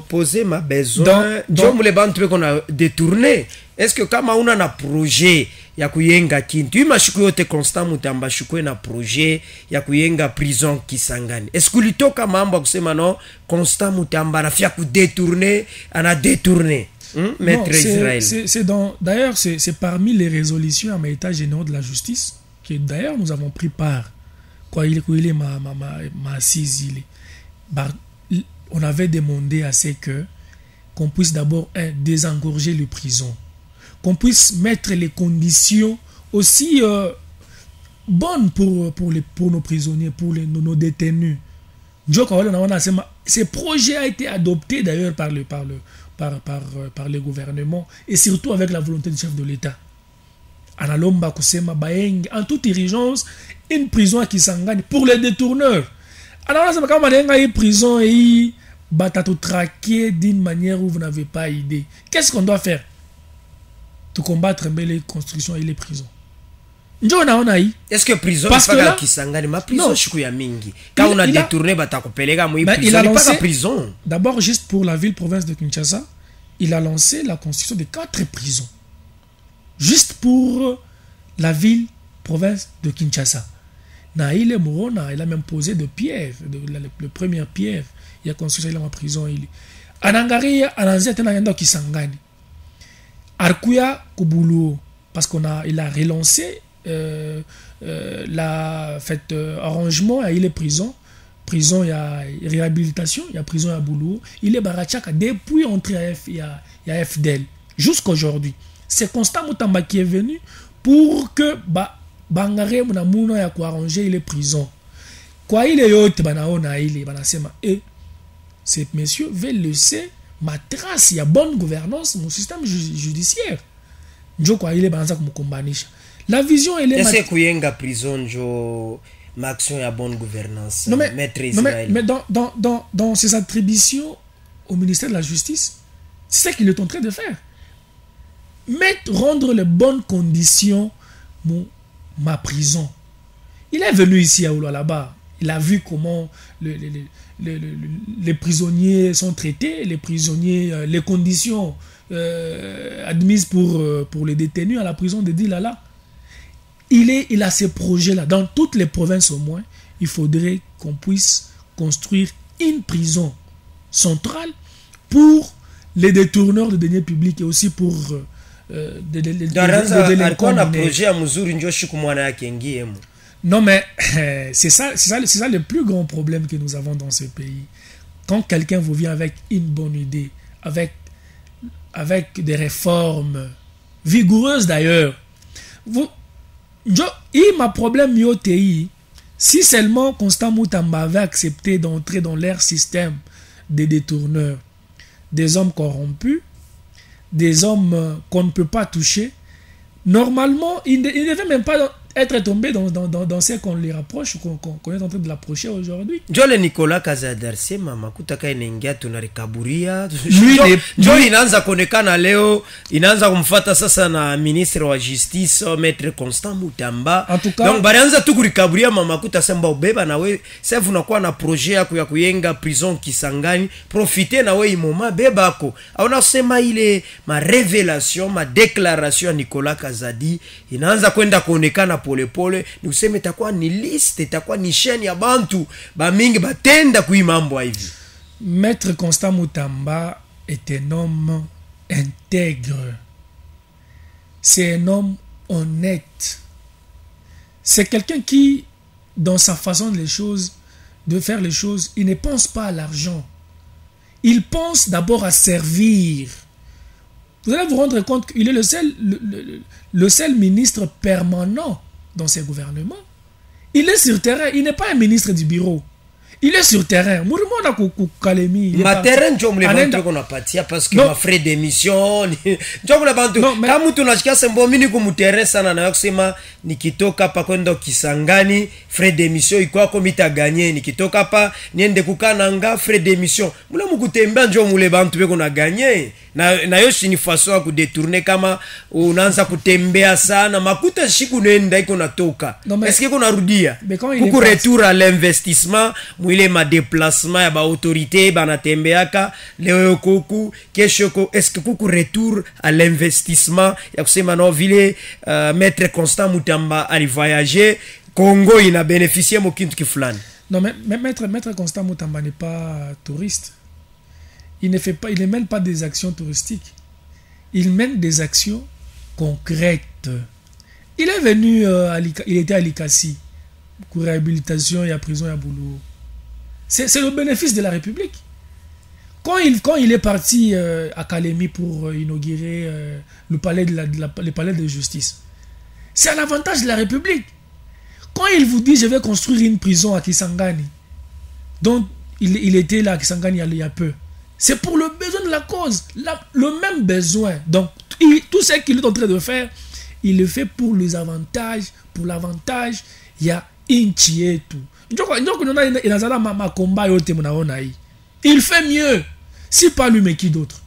poser ma besoin donc les bantu qu'on a détourné. Est-ce que kama una na projet ya kuyenga kintu imashuku yote Constant Mutamba shuku na projet ya kuyenga prison Kisangani, est-ce que litoka mambo kusema non Constant Mutamba na fia ku détourner ana détourner maître Israël? C'est d'ailleurs c'est parmi les résolutions à l'état général de la justice que d'ailleurs nous avons pris part quoi il est ma assise il est. On avait demandé à ce qu'on puisse d'abord désengorger les prisons, qu'on puisse mettre les conditions aussi bonnes pour nos prisonniers, pour nos détenus. Ce projet a été adopté d'ailleurs par le gouvernement et surtout avec la volonté du chef de l'État. En toute urgence, une prison à Kisangani pour les détourneurs. Alors là, c'est comme une prison et tout traquer d'une manière où vous n'avez pas idée. Qu'est-ce qu'on doit faire? Tout combattre les constructions et les prisons. Est-ce que prison parce que là, Kisangani, ma prison ya mingi. Quand on a détourné batakopeleka moi prison, il a pas prison. D'abord juste pour la ville-province de Kinshasa, il a lancé la construction de 4 prisons. Juste pour la ville-province de Kinshasa. Il a même posé de pierres, la première pierre. Il a construit la prison. Anangari, Ananzia, Tenayanda Kisangani. Arkuya Kubulu, parce il a relancé la fait arrangement, il est prison. Prison, il y a réhabilitation, il y a prison à Boulou. Il est Barachaka depuis entrée il y a FDL jusqu'aujourd'hui. C'est Constant Moutamba qui est venu pour que Bangare Mouna ya arranger les prisons. Quoi il est yote banaona il banasema et ces messieurs veulent laisser ma trace, il y a bonne gouvernance mon système judiciaire. Njo quoi il est banza comme kombanisha. La vision elle est c'est kuyenga prison njo l'action ya bonne gouvernance. Non mais dans ses attributions au ministère de la Justice, c'est ça qu'il est en train de faire. Rendre les bonnes conditions ma prison. Il est venu ici à Oulo là-bas. Il a vu comment les prisonniers sont traités, les prisonniers, les conditions admises pour les détenus à la prison de Dilala. Il a ces projets-là. Dans toutes les provinces au moins, il faudrait qu'on puisse construire une prison centrale pour les détourneurs de deniers publics et aussi pour non mais c'est ça le plus grand problème que nous avons dans ce pays. Quand quelqu'un vous vient avec une bonne idée, avec des réformes vigoureuses d'ailleurs, ma problème yotéi, si seulement Constant Moutamba avait accepté d'entrer dans leur système des détourneurs, des hommes corrompus, des hommes qu'on ne peut pas toucher, normalement, il ne devait même pas être tombé dans ce qu'on les rapproche, qu'on est en train de l'approcher aujourd'hui. Jole Nicolas Kazadarse mama kutaka inengia tunarikaburia. Jo inaanza konekana leo, inaanza kumfuata sasa na ministre wa justice maître Constant Moutamba. Donc barianza tu kurikaburia mama kutasemba ubeba na we, sasa unakuwa na projet yako ya kuyenga prison Kisangani, profiter na we imoma bebako. Aona sema ile ma révélation, ma déclaration Nicolas Kazadi inaanza kwenda kuonekana pole pole, ni useme itakuwa ni liste, itakuwa ni chaîne ya bantu bamingi batenda kuimambo hivi. Maître Constant Moutamba est un homme intègre. C'est un homme honnête. C'est quelqu'un qui, dans sa façon de faire les choses, il ne pense pas à l'argent. Il pense d'abord à servir. Vous allez vous rendre compte qu'il est le seul ministre permanent dans ces gouvernements. Il est sur terrain, il n'est pas un ministre du bureau. Il est sur terrain. Ma terrain, je me parce que ma frais d'émission. Kama tunashikia sembo mini kumuterrain sana na kusema nikitoka hapa kwenda Kisangani frais d'émission iko kwa mita gagner, nikitoka hapa niende kukananga frais d'émission. Mule mukutembea njo mule bantu beko na gagner. Na yoshi ni façon ya kudetourner kama unaanza kutembea sana makuta shiku nenda iko natoka. Est-ce que kuna rudia? Kuku retour à l'investissement, mwile ma déplacement ya ba autorité banatembeaka leo kuku kesho est-ce que kuku retour à l'investissement ya kusema no vile maître Constant Moutamba ali voyager Congo ina bénéficié mo kintu kifulani. Non mais maître Constant Moutamba n'est pas touriste. Il ne mène pas des actions touristiques. Il mène des actions concrètes. Il est venu, il était à Likasi, pour réhabilitation, il y a prison, il y a boulot. C'est le bénéfice de la République. Quand il est parti à Kalemi pour inaugurer le palais de justice, c'est à l'avantage de la République. Quand il vous dit je vais construire une prison à Kisangani, dont il était là, Kisangani, il y a peu. C'est pour le besoin de la cause, le même besoin. Donc, tout ce qu'il est en train de faire, il le fait pour les avantages, pour l'avantage, il y a inchi et tout. Il fait mieux. Si pas lui, mais qui d'autre?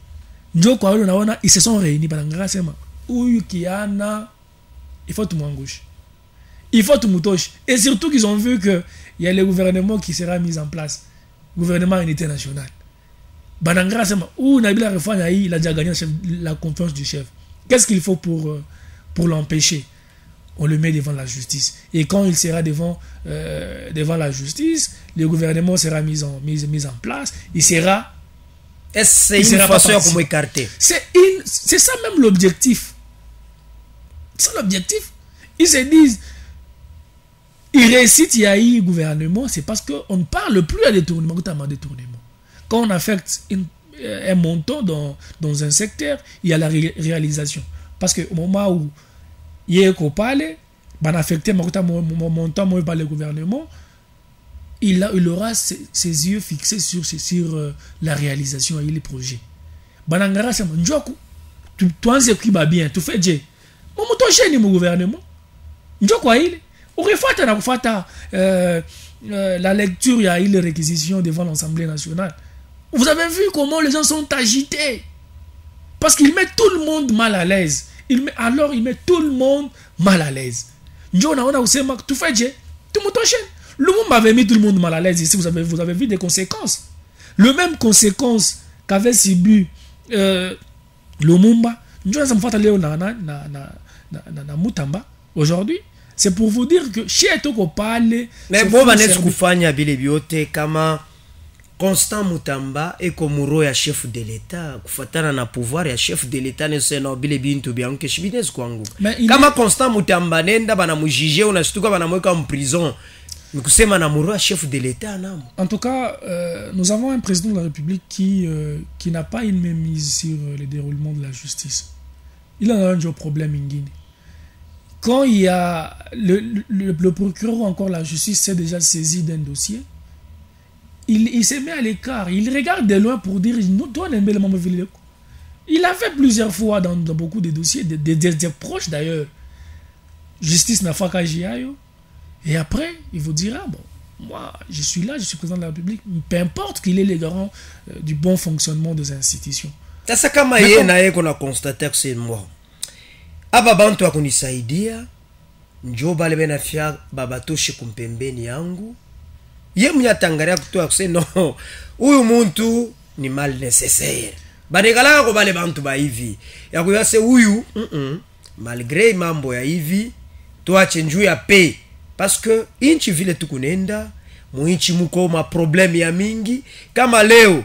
Ils se sont réunis pendant grâce à il faut tout m'engouche. Il faut tout moutoche. Et surtout qu'ils ont vu qu'il y a le gouvernement qui sera mis en place. Gouvernement unité nationale. Pendant grâce à où Nabila Refane il a déjà gagné la confiance du chef. Qu'est-ce qu'il faut pour l'empêcher? On le met devant la justice. Et quand il sera devant la justice, le gouvernement sera mis en place. Il sera... C'est une façon comme écarter. C'est ça même l'objectif. C'est l'objectif. Ils se disent, ils récitent le gouvernement, c'est parce qu'on ne parle plus à détournement, Quand on affecte un montant dans un secteur, il y a la réalisation. Parce qu'au moment où il y a qu'on parle, on affecte un montant par le gouvernement, il aura ses yeux fixés sur la réalisation et les projets. Banangara, c'est mon joke. Tu as bien, tu fais Dieu. Mon gouvernement. La lecture, il y a eu les réquisitions devant l'Assemblée nationale. Vous avez vu comment les gens sont agités. Parce qu'il met tout le monde mal à l'aise. Il met tout le monde mal à l'aise. Tu fais Dieu. Tu m'entends. Le monde m'avait mis tout le monde mal à l'aise. Ici, vous avez vu des conséquences. Le même conséquence qu'avait subi Lumumba. Aujourd'hui, c'est pour vous dire que chez Toko parle. Mais bon, Vanessa Koufanya Bilebiote, kama Constant Mutamba et Komuro ya chef de l'État, kufatana na pouvoir ya chef de l'État ne se no Bilebintu bianke shibines kwangu. Kama Constant Mutamba nenda bana mujije unashtuka bana mweka en prison. Chef de l'État. En tout cas, nous avons un président de la République qui n'a pas une mainmise sur le déroulement de la justice. Il a un problème en Guinée. Quand il y a le procureur ou encore la justice s'est déjà saisi d'un dossier, il se met à l'écart. Il regarde de loin pour dire il a fait plusieurs fois dans beaucoup de dossiers, des proches d'ailleurs. Justice n'a pas qu'à Jiayo. Et après, il vous dira, bon, moi, je suis là, je suis président de la République, peu importe qu'il ait les garants du bon fonctionnement des institutions. C'est ça qu'on a constaté que c'est moi. Ababantu akunisaidia, njoba lebe na fia babatoshe kumpembeni yangu. Ye mnyatangaria kutoa kusema no, huyu muntu ni mal nécessaire. Badekala ko bale bantu ba hivi. Ya kuyase huyu, malgré mambo ya hivi, tuache njuu ya pay. Parce que inchi vile tukunenda muinchi muko ma problem ya mingi kama leo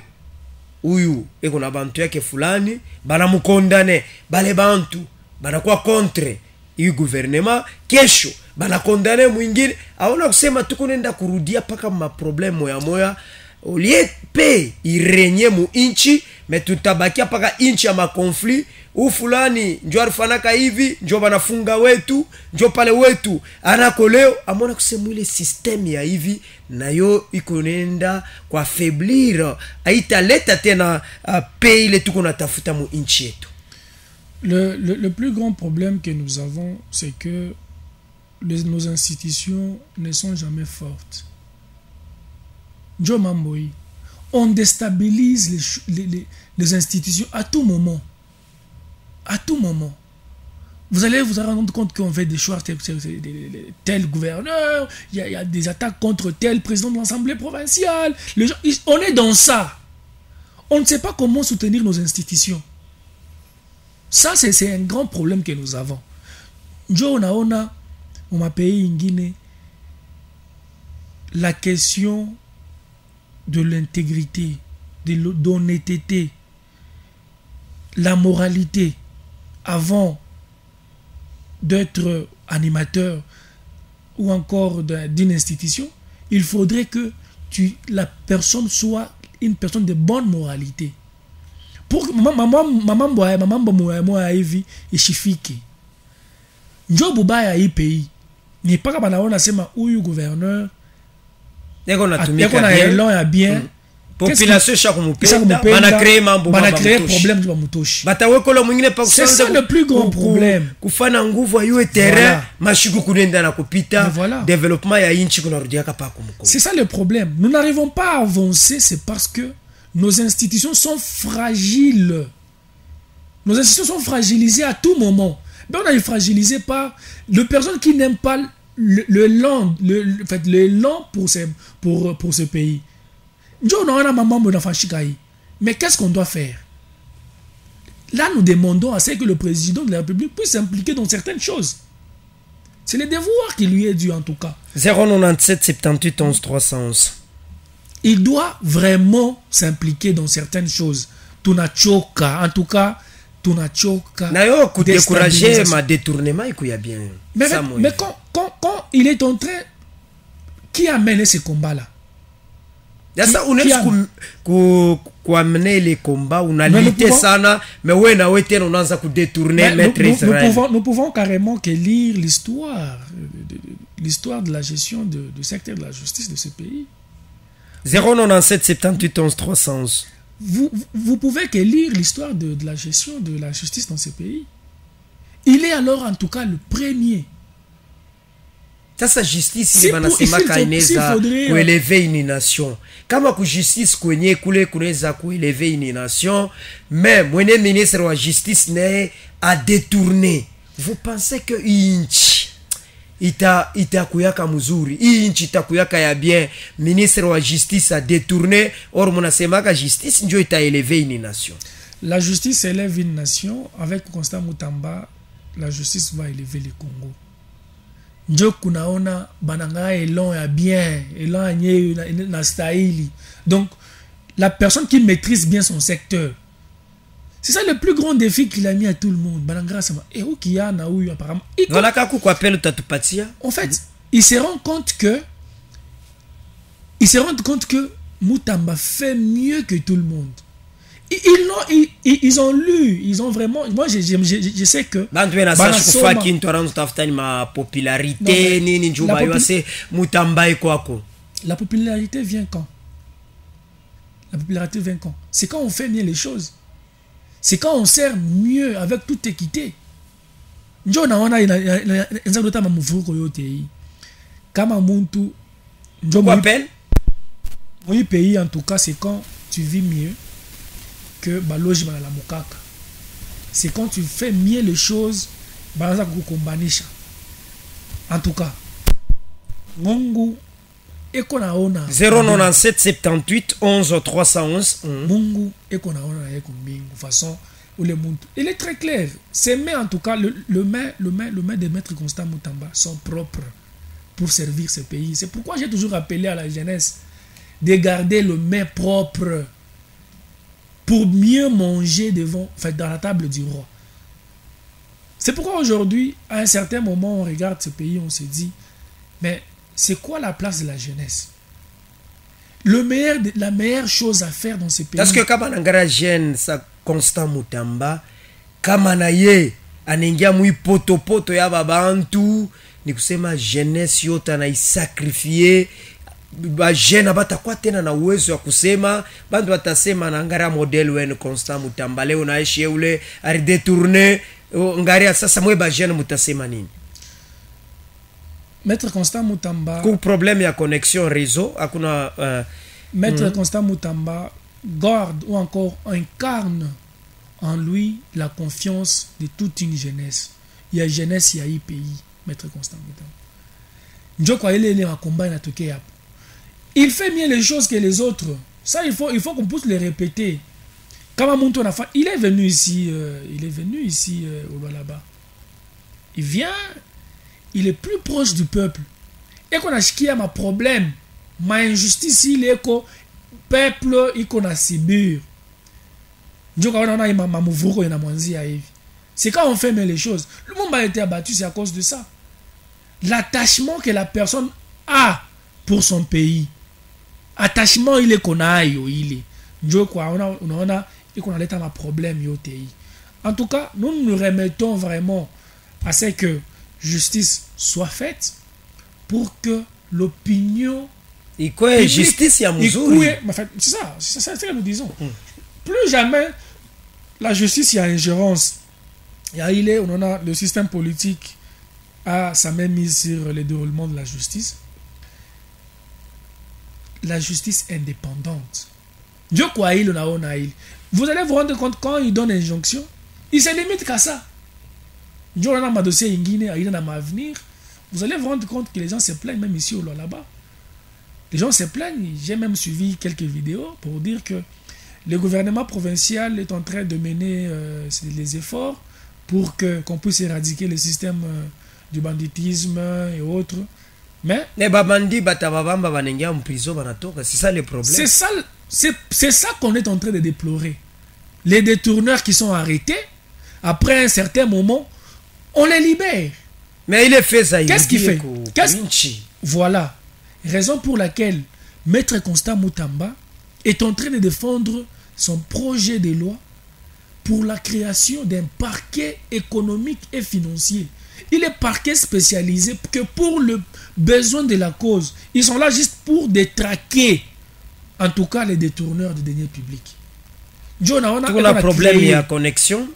huyu eko na bantu yake fulani bana mukondane bale bantu bana kwa contre hii gouvernement kesho bana kondane mwingine aona kusema tukunenda kurudia paka ma problem moya olie pe irenye mu inchi mais tutabakia paka inchi ya ma conflit u fulani njo alifanaka hivi njo banafunga wetu njo pale wetu anako leo amona kusema ile system ya hivi nayo ikonenda kwa faiblir aitaleta tena pay ile tuko natafuta mu inchi yetu. Le plus grand problème que nous avons, c'est que nos institutions ne sont jamais fortes. Njo Mamboy, on déstabilise les institutions à tout moment. À tout moment. Vous allez vous rendre compte qu'on fait des choix, tel gouverneur, il y a des attaques contre tel président de l'Assemblée provinciale. Les gens, on est dans ça. On ne sait pas comment soutenir nos institutions. Ça, c'est un grand problème que nous avons. On m'a payé en Guinée la question de l'intégrité, de l'honnêteté, la moralité avant d'être animateur ou encore d'une institution, il faudrait que la personne soit une personne de bonne moralité. Pour maman hivi ishifike. Njo bubaya hii pays. Ni paka banaona sema huyu gouverneur Eko na eko tumika na bien. élan ya bien Population chaque Chaque mupenda mupenda, bana créer mambo bana créer mutoshi. problème ba mutoshi. Batawekolo mwingine pa C'est ça le plus grand problème. Kufana nguvu ayo terrain Voilà. mashiku kunenda na kupita Mais voilà. développement ya inchi kunarudia kapa kumuko. C'est ça le problème. Nous n'arrivons pas à avancer, c'est parce que nos institutions sont fragiles. Nos institutions sont fragilisées à tout moment. Mais on est fragilisé par les personnes qui n'aiment pas l'élan pour ce pays. Mais qu'est-ce qu'on doit faire? Là, nous demandons à ce que le président de la République puisse s'impliquer dans certaines choses. C'est le devoir qui lui est dû en tout cas. 097 78 11 311. Il doit vraiment s'impliquer dans certaines choses. Tunachoka, en tout cas, tunachoka. Na yo ku décourager déstabilisation. ma détournement ikuya bien. Mais quand il est en train, qui a mené ce combat-là? Sasa Qui unaweza a- kuamener les combats, Mais unalite nous pouvons- sana, mais wewe na wewe tena unaanza kudétourner Mais maître Israël. nous pouvons carrément que lire l'histoire de la gestion du secteur de la justice de ce pays. 097 78 11 311. Vous pouvez que lire l'histoire de la gestion de la justice dans ce pays. Il est alors en tout cas le premier. Sasa justice Si ile banasema s'il kaineza faudrait- kueleve une nation. Kama ku justice kwenye kule kunaweza kueleve une nation, mais mwene ministre wa justice naye a détourné. Vous pensez que inchi itakuyaka mzuri, inchi itakuyaka ya bien, ministre wa justice a détourné, or munasemaka justice ndio itaeleve une nation. La justice élève une nation. Avec Constant Mutamba, la justice va élever le Congo. Njo kunaona bananga elan ya bien, elan ya nye na stahili. Donc, la personne qui maîtrise bien son secteur, c'est ça le plus grand défi qu'il a mis à tout le monde. Bananga sama, et où qu'il y a na où apparemment. Voilà kaku kwa appel tatupatia. En fait, il se rend compte que Mutamba fait mieux que tout le monde. Ils ont lu, ils ont vraiment. Moi, je sais que. Bantu wena sashi kufaki ntoranzo tafuta ni ma popularité nini njuba yose Mutamba kwako. La popularité vient quand? La popularité vient quand? C'est quand on fait mieux les choses. C'est quand on sert mieux avec toute équité. Njo naona inza dota mamuvuko yote hii. Kama muntu njo Quoi appelle? Mon pays en tout cas, c'est quand tu vis mieux que baloji bana la mukaka. C'est quand tu fais mieux les choses banaza kukumbanisha. En tout cas, Mungu eko naona 097 78 11 311. Mungu eko naona na yeko mbingu façon où le monde. Il est très clair. Ces mains en tout cas le main de Maître Constant Mutamba sont propres pour servir ce pays. C'est pourquoi j'ai toujours appelé à la jeunesse de garder le main propre pour mieux manger dans la table du roi. C'est pourquoi aujourd'hui, à un certain moment, on regarde ce pays, on se dit, mais c'est quoi la place de la jeunesse? La meilleure chose à faire dans ce pays. Parce que kama nangara jeune sa Constant Mutamba, kama na ye anengia mui poto ya babantu, ni kusema jeunesse yote anaisakrifie. Ba jeune batakuwa tena na uwezo wa kusema, bantu watasema nangara model wenu Constant Mutamba leo naishi ule aridetourner ngaria. Sasa mwe ba jeune mutasema nini? Maître Constant Mutamba, Ku problème ya connexion réseau akuna Maître Constant Mutamba garde ou encore incarne en lui la confiance de toute une jeunesse. Il y a jeunesse, il y a pays, Maître Constant Mutamba. Njo kwa ile combat inatokea hapo. Il fait mieux les choses que les autres. Ça, il faut qu'on puisse le répéter. Il est venu ici, au Lualaba. Il vient, il est plus proche du peuple. Et qu'on a chiqué ma problème, ma injustice, il est que peuple, il qu'on a subir. C'est quand on fait mieux les choses. Le monde a été abattu, c'est à cause de ça. L'attachement que la personne a pour son pays. Attachement il est qu'on a il est. Njo kwa on a et qu'on a l'état ma problème yote. En tout cas, nous nous remettons vraiment à ce que justice soit faite pour que l'opinion Iko justice ya mzuri. C'est ça que nous disons. Plus jamais la justice, il y a ingérence. On a le système politique a sa main mise sur le déroulement de la justice. La justice indépendante. Dieu quoi il on a il. Vous allez vous rendre compte quand il donne injonction, il se limite qu'à ça. Dieu on a ma dossier ingine, il a ma avenir. Vous allez vous rendre compte que les gens se plaignent même ici ou là-bas. Les gens se plaignent. J'ai même suivi quelques vidéos pour dire que le gouvernement provincial est en train de mener les efforts pour qu'on puisse éradiquer le système du banditisme et autres. Mais c'est ça le problème. C'est ça qu'on est en train de déplorer. Les détourneurs qui sont arrêtés, après un certain moment, on les libère. Mais il est fait ça. Qu'est-ce qu'il fait? Voilà. Raison pour laquelle Maître Constant Moutamba est en train de défendre son projet de loi pour la création d'un parquet économique et financier. Il est parquet spécialisé que pour le besoin de la cause. Ils sont là juste pour détraquer, en tout cas, les détourneurs de deniers publics. Tout le problème, il y a connexion.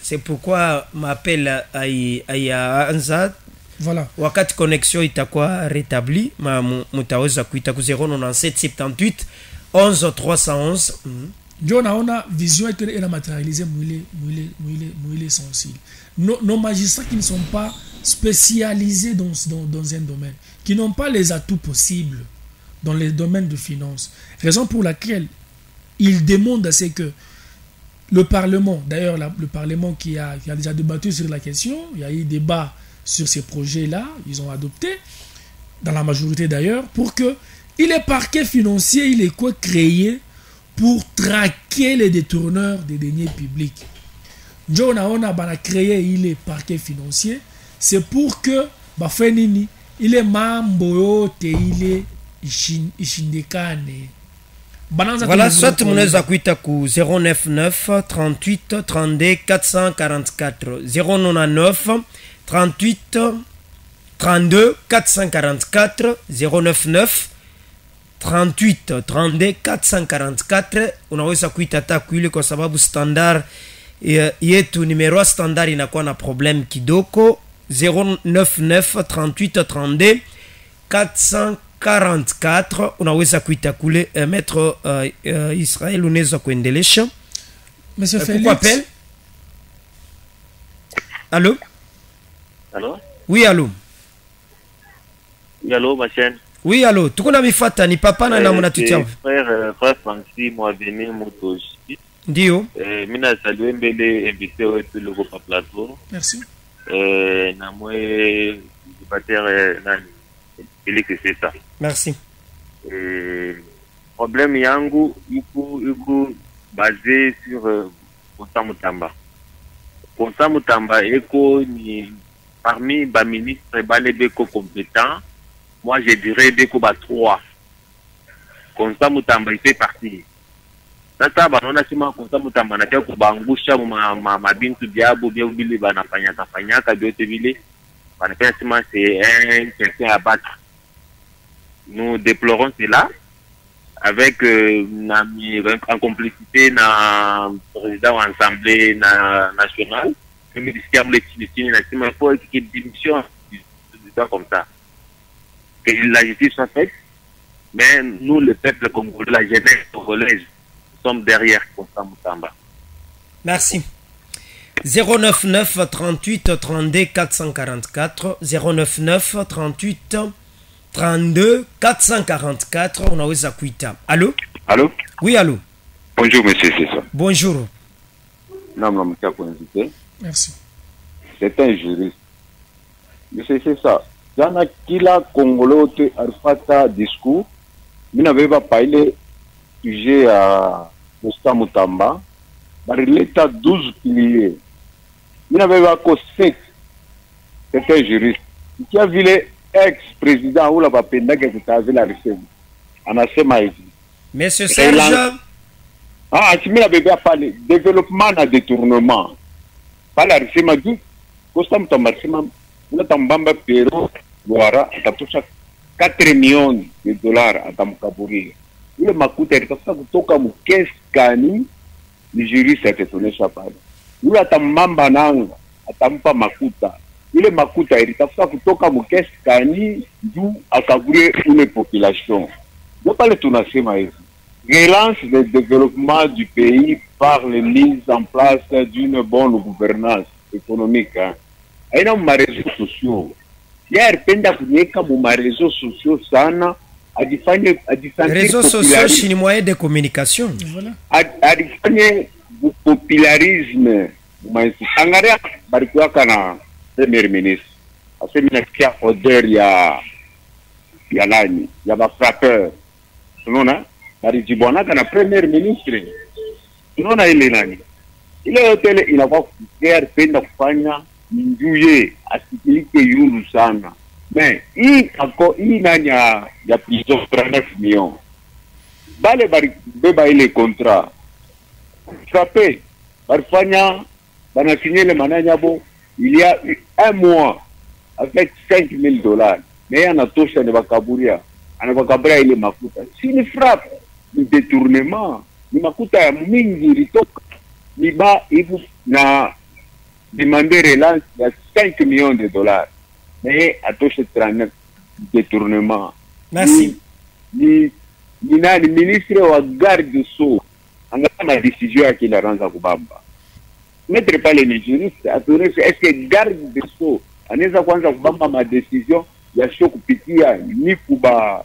C'est pourquoi m'appelle à Anza. Voilà. Wakati connexion itakuwa rétabli, mutaweza kuita ku 097 78 11 311. Ndio naona vision et la matérialiser mouile sensible. Nos magistrats qui ne sont pas spécialisés dans un domaine, qui n'ont pas les atouts possibles dans les domaines de finance. Raison pour laquelle ils demandent à ce que le Parlement, d'ailleurs le Parlement qui a déjà débattu sur la question, il y a eu débat sur ces projets-là, ils ont adopté, dans la majorité d'ailleurs, pour que il est parquet financier, il est quoi créé pour traquer les détourneurs des deniers publics. John a créé, il est parquet financier, c'est pour que, Bafenini, il est mambo, il est ishindekane. Voilà, soit munaweza kuita ku 099 38 32 444 099 38 32 444 099 38 32 444. Unaweza kuita takwile kwa sababu standard yetu numero standard inakuwa na problem kidogo. 099 38 32 444. Unaweza kuita kule maître Israël, unaweza kuendelesha. Monsieur Félix. Pourquoi appelle? Allô? Allô? Oui, allô. Oui, allô, ma chaîne. Oui, allô. Tuko na mifata ni papa na namna tutia. Frère Francis Mwaveni Motoshi. Ndio. Mina saluer mbele invité wetu loko pa plateau. Merci. Na mwe débatteur nani? Félix, c'est ça. Merci. Problème yangu iko basé sur Constant Moutamba. Constant Moutamba eko ni parmi les ministres balébeko compétents. Moi je dirais beko ba 3. Constant Moutamba il fait partie. Sasa banona sima Constant Moutamba na tia kubangusha mabintu diabo bia ubili banafanyaka biote vile. Banapenda sima c'est un quelqu'un à battre. Nous déplorons cela avec en complicité na président de l'Assemblée nationale, le ministère de l'Économie, il faut qu'il y ait une démission comme ça. Que la justice soit faite, mais nous, le peuple congolais, la jeunesse congolaise, nous sommes derrière Constant Moutamba. Merci. 099 38 32 444 099 38 32 444. Unaweza kuita. Allô? Allô? Oui, allô. Bonjour, monsieur, c'est ça. Bonjour. Non, non, monsieur, pour inviter. Merci. C'est un juriste. Monsieur, c'est ça. Dans kila Congolo te arfata discours, il n'avait pas parlé sujet à Constant Moutamba. Il était à 12 piliers. Il n'avait pas que 7. C'est un juriste. Qui a vu les ex-président ou la papenda que tu avais la recette. On a fait maïs. Monsieur Serge. Ah, si me l'avait pas parlé. Développement à détournement. Pas la recette m'a dit. Constant Moutamba, on a tambamba pero, Loara, t'as tout ça. 4 millions de dollars atamkaburia. Ile makuta yalitafuta kutoka mkesi gani? Ni juriste atatuonesha pale. Yule atamamba nanga, atampa makuta. Ile makuta yalitafuta kutoka mkesi gani juu akaburie une population. Ndio pale tunasema hivi. Relance le développement du pays par la mise en place d'une bonne gouvernance économique. Aina ma réseaux sociaux. Ya penda kuweka mu réseaux sociaux sana, adifanye réseaux sociaux ni moyen de communication. Voilà. Adifanye popularisme. Angaria barikuwa kana premier ministre. Asemi nasikia odeur ya nani? Ya ba frappeur. Unaona? Barijibwana kana premier ministre. Unaona ile nani? Ile hotel inakuwa kufikia penda kufanya Njuye asikilike yulu sana. Mais hii nani ya prison 39 millions. Bale bari beba ile contrat. Frappé. Barfanya bana signer le mananya bo il y a 1 mois avec 5 000 dollars. Mais anatosha ne bakaburia. Anabakaburia ile makuta. Si ni frappe, ni détournement, ni makuta ya mingi litoka. Ni ba hivu na demander relance de 5 millions de dollars. Mais à toucher 39 détournement. Merci. Ni nani ministre wa garde de sceaux. Angalia ma décision ya kila ranza kubamba. Mettre pas les juristes, est-ce que garde de sceaux anaweza kwanza kubamba ma décision ya sio kupitia ni kuba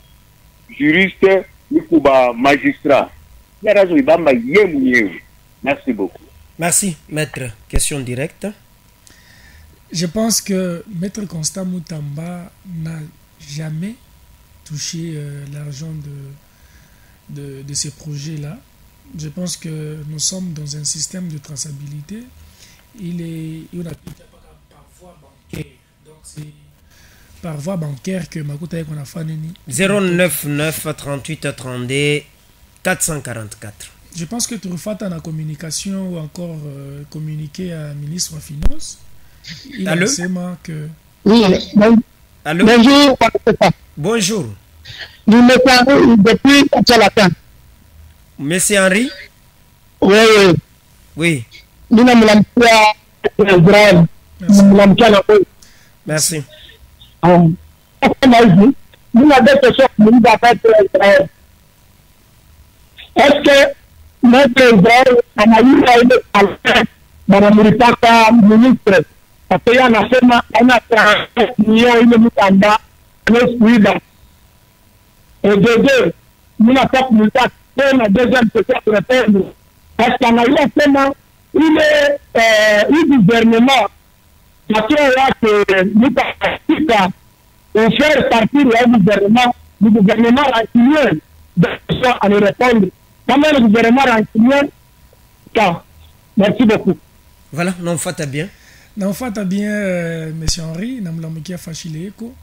juriste ni kuba magistrat. Ya razo ibamba ye mwenyewe. Merci beaucoup. Merci, maître. Question directe. Je pense que Maître Constant Moutamba n'a jamais touché l'argent de ces projets-là. Je pense que nous sommes dans un système de traçabilité. Il a par voie bancaire. Donc c'est par voie bancaire que Makuta qu'on a fait. 099 38 32 444. Je pense que tu refais la communication ou encore communiquer à la ministre des Finances. Il Allô? Que... Oui, Allô? bonjour. Bonjour. Nous me parlons depuis Tchalatan. Monsieur Henri? Oui, oui. Oui. Nous avons Israël. Merci. Nous avons des choses qui nous appellent Israël. Est-ce que notre Israël a eu Madame Ripaka, ministre, parce qu'il y a un affaire, on a 30 millions de Moutamba, et de deux, nous n'avons pas pu faire la deuxième peut-être répondre. Parce qu'on a eu un le gouvernement, parce que nous avons faire partir du gouvernement rancunier, de ça à nous répondre. Comment le gouvernement rancunier, merci beaucoup. Voilà, non, fata bien. Non, fata bien, monsieur Henri, Namlamukia Fachileko.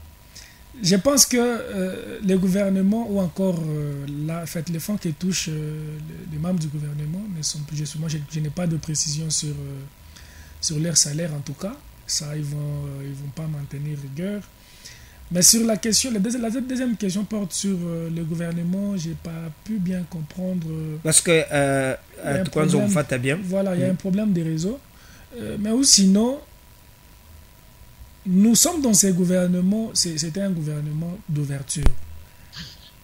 Je pense que le gouvernement ou encore les fonds qui touchent les membres du gouvernement ne sont plus justement. Je n'ai pas de précision sur leur salaire en tout cas. Ça, ils vont pas maintenir rigueur. Mais sur la question, la deuxième question porte sur le gouvernement. J'ai pas pu bien comprendre. Parce que quand on fait bien. Voilà, il y a un problème des réseaux. Mais ou sinon, nous sommes dans ces gouvernements. C'était un gouvernement d'ouverture.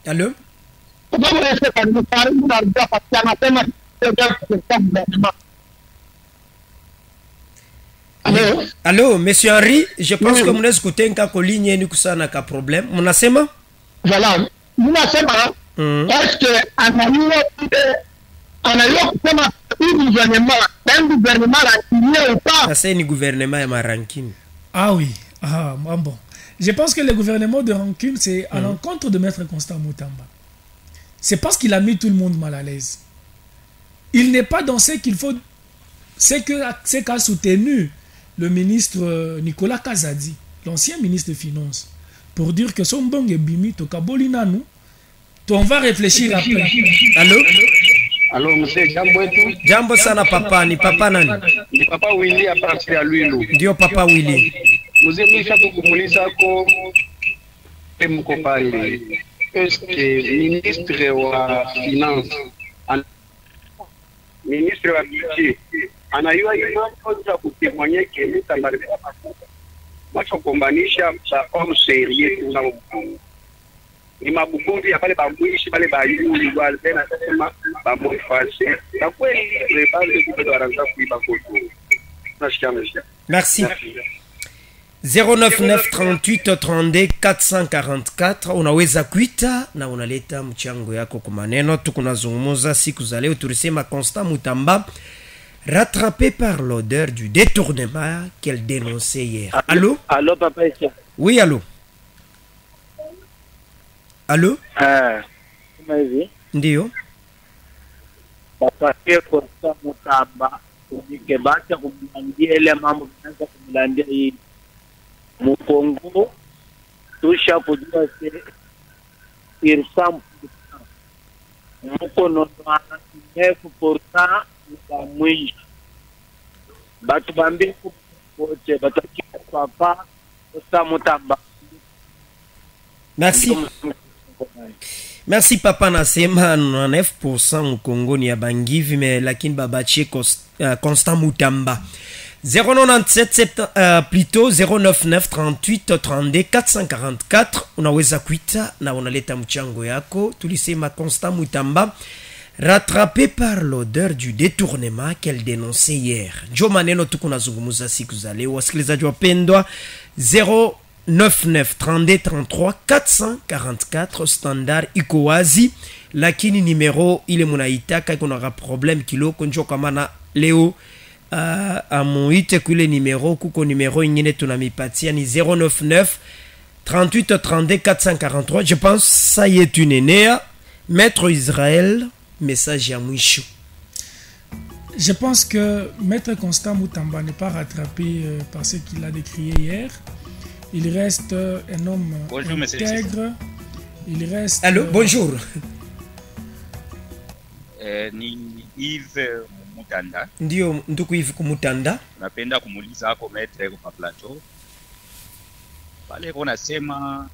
Allô? Allô, monsieur Henri, je pense que mnaweza kutenga kwa ligne yenu kusana ka problem. Mnasema? Voilà. Mnasema est-ce que anayua kusema un gouvernement rancunier ou pas? Ça c'est un gouvernement ya marancune. Ah oui. Ah bon. Je pense que le gouvernement de rancune c'est à l'encontre de Maître Constant Moutamba. C'est parce qu'il a mis tout le monde mal à l'aise. Il n'est pas dans ce qu'il faut, ce qu'a soutenu le ministre Nicolas Kazadi, l'ancien ministre des Finances, pour dire que son bon est bimi, to kabolina nous, on va réfléchir après. Allô? Allô, monsieur, jambo etu. Jambo sana papa, ni papa nani? Ni papa Willy à partir à Luilo. Ndio papa Willy. Mzee mimi shapo kumulisa ko mko pale, est-ce que ministre wa finance, ministre wa budget anayua mambo za kutemanya kile tambarika makubwa macho kombanisha cha homme sérieux na ni mabugombi ya pale bamwishi pale bayuli wale tena sema bamwifashe na kweli ile bale kidogo wanaanza kuiba koto. Merci. 099 38 32 444 unaweza kuita na unaleta mchango yako kwa maneno tukunazungumza siku za leo. Tulisema Constant Mutamba rattrapé par l'odeur du détournement qu'elle dénonçait hier. Allô? Allô papa? Oui, allô? Allô? Hivi ndio papa Constant Mutamba unikebacha kumlandia ile mambo tunaanza kumlandia hii Mukongo tusha kujua se irsampu muko no nefu porta na mwingi batu bambi kupote bataki papa Constant Mutamba. Merci. Merci papa nasema 9% mkongoni ya bangivi mais lakini babache Constant Mutamba 097 plutôt 099 38 32 444 unaweza kuita na unaleta mchango yako. Tulisema Constant Mutamba rattrapé par l'odeur du détournement qu'elle dénonçait hier. Jo maneno tukunazungumuza siku za leo wasikilizaji wapendwa 099 32 33 444 standard iko wazi, lakini numero ile munaitaka iko na problem kiloko njo kama na leo amuite kule numero kuko numero nyingine tunamipatia ni 099 38 32 443. Je pense ça y est une enea Maître Israël message ya mwisho. Je pense que Maître Constant Mutamba n'est pas rattrapé par ce qu'il a décrié hier. Il reste un homme intègre. Il reste. Allô, bonjour. Ni Yves Mutanda. Ndio ndugu Yves Mutanda. Napenda kumuuliza hapo Maître kwa plateau. Pale kuna sema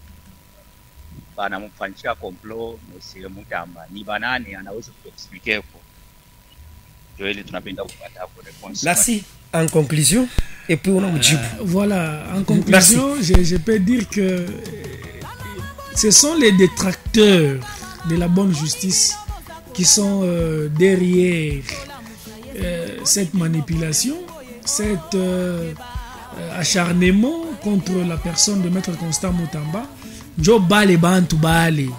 bana mfanyia complot Monsieur Mutamba. Ni banani anaweza kuexpliquer hapo? Ndio ile tunapenda kupata hapo réponse. Merci. En conclusion, et puis on a voilà, en conclusion, je peux dire que ce sont les détracteurs de la bonne justice qui sont derrière cette manipulation, cet acharnement contre la personne de Maître Constant Mutamba. Jo bale bantu bale.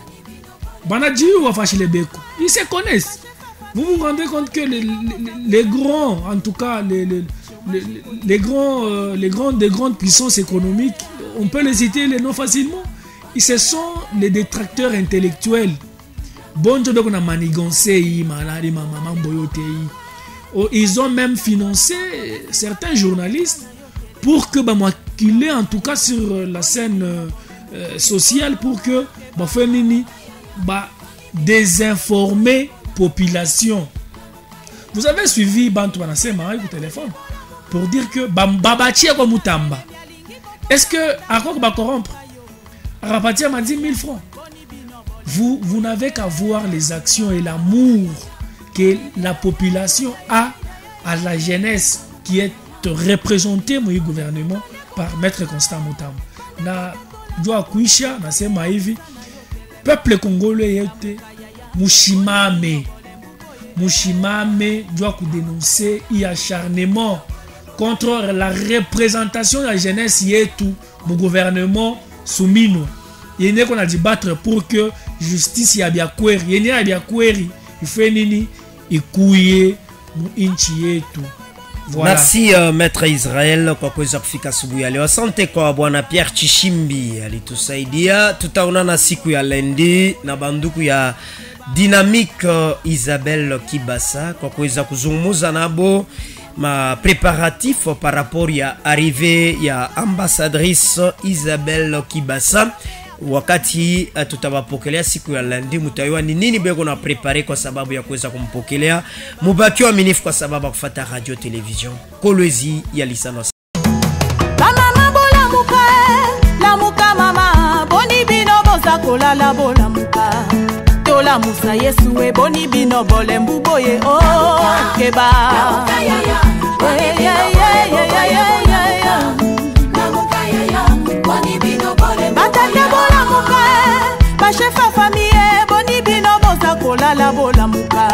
Banadji ou afashile beko. Ils se connaissent. Vous vous rendez compte que les grands, en tout cas les grandes puissances économiques, on peut les citer les noms facilement. Ce sont les détracteurs intellectuels. Ils ont même financé certains journalistes pour que qu'il est en tout cas sur la scène sociale pour que désinformer population. Vous avez suivi Bantu Banasema au téléphone pour dire que Babatia comme Mutamba. Est-ce que à quoi va corrompre? Rapatia m'a dit 1000 francs. Vous n'avez qu'à voir les actions et l'amour que la population a à la jeunesse qui est représentée au gouvernement par Maître Constant Mutamba. Na doa kuisha na sema hivi peuple congolais yote mushimame doit dénoncer l'acharnement contre la représentation de la jeunesse yetu mu gouvernement soumino. Il y a qu'on a débattre pour que justice ya bien kweri yenye ya bien kweri ife nini ikuye mu inchi yetu. Voilà. Merci Maître Israël kwa kuweza kufika asubuhi ya leo. Asante kwa bwana Pierre Chishimbi alitusaidia. Tutaonana siku ya lendi na banduku ya Dynamique Isabelle Kibasa kwa kuweza kuzungumza nabo ma préparatif par rapport ya arrivée ya ambassadrice Isabelle Kibasa. Wakati tutawapokelea siku ya lundi mutayua ni nini bego na prepare kwa sababu ya kuweza kumpokelea. Mubaki waaminifu kwa sababu ya kufuata radio television Kolwezi ya Lisano. Mama bola muka la muka mama boni bino boza kolala bolamuka tolamusa yesu eboni bino bolembu boye o keba batate bolamuka bashefa famille boni bino boza kolala bolamuka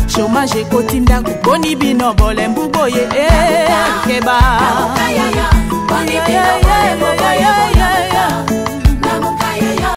chômage ekotinda boni bino bolembu boye keba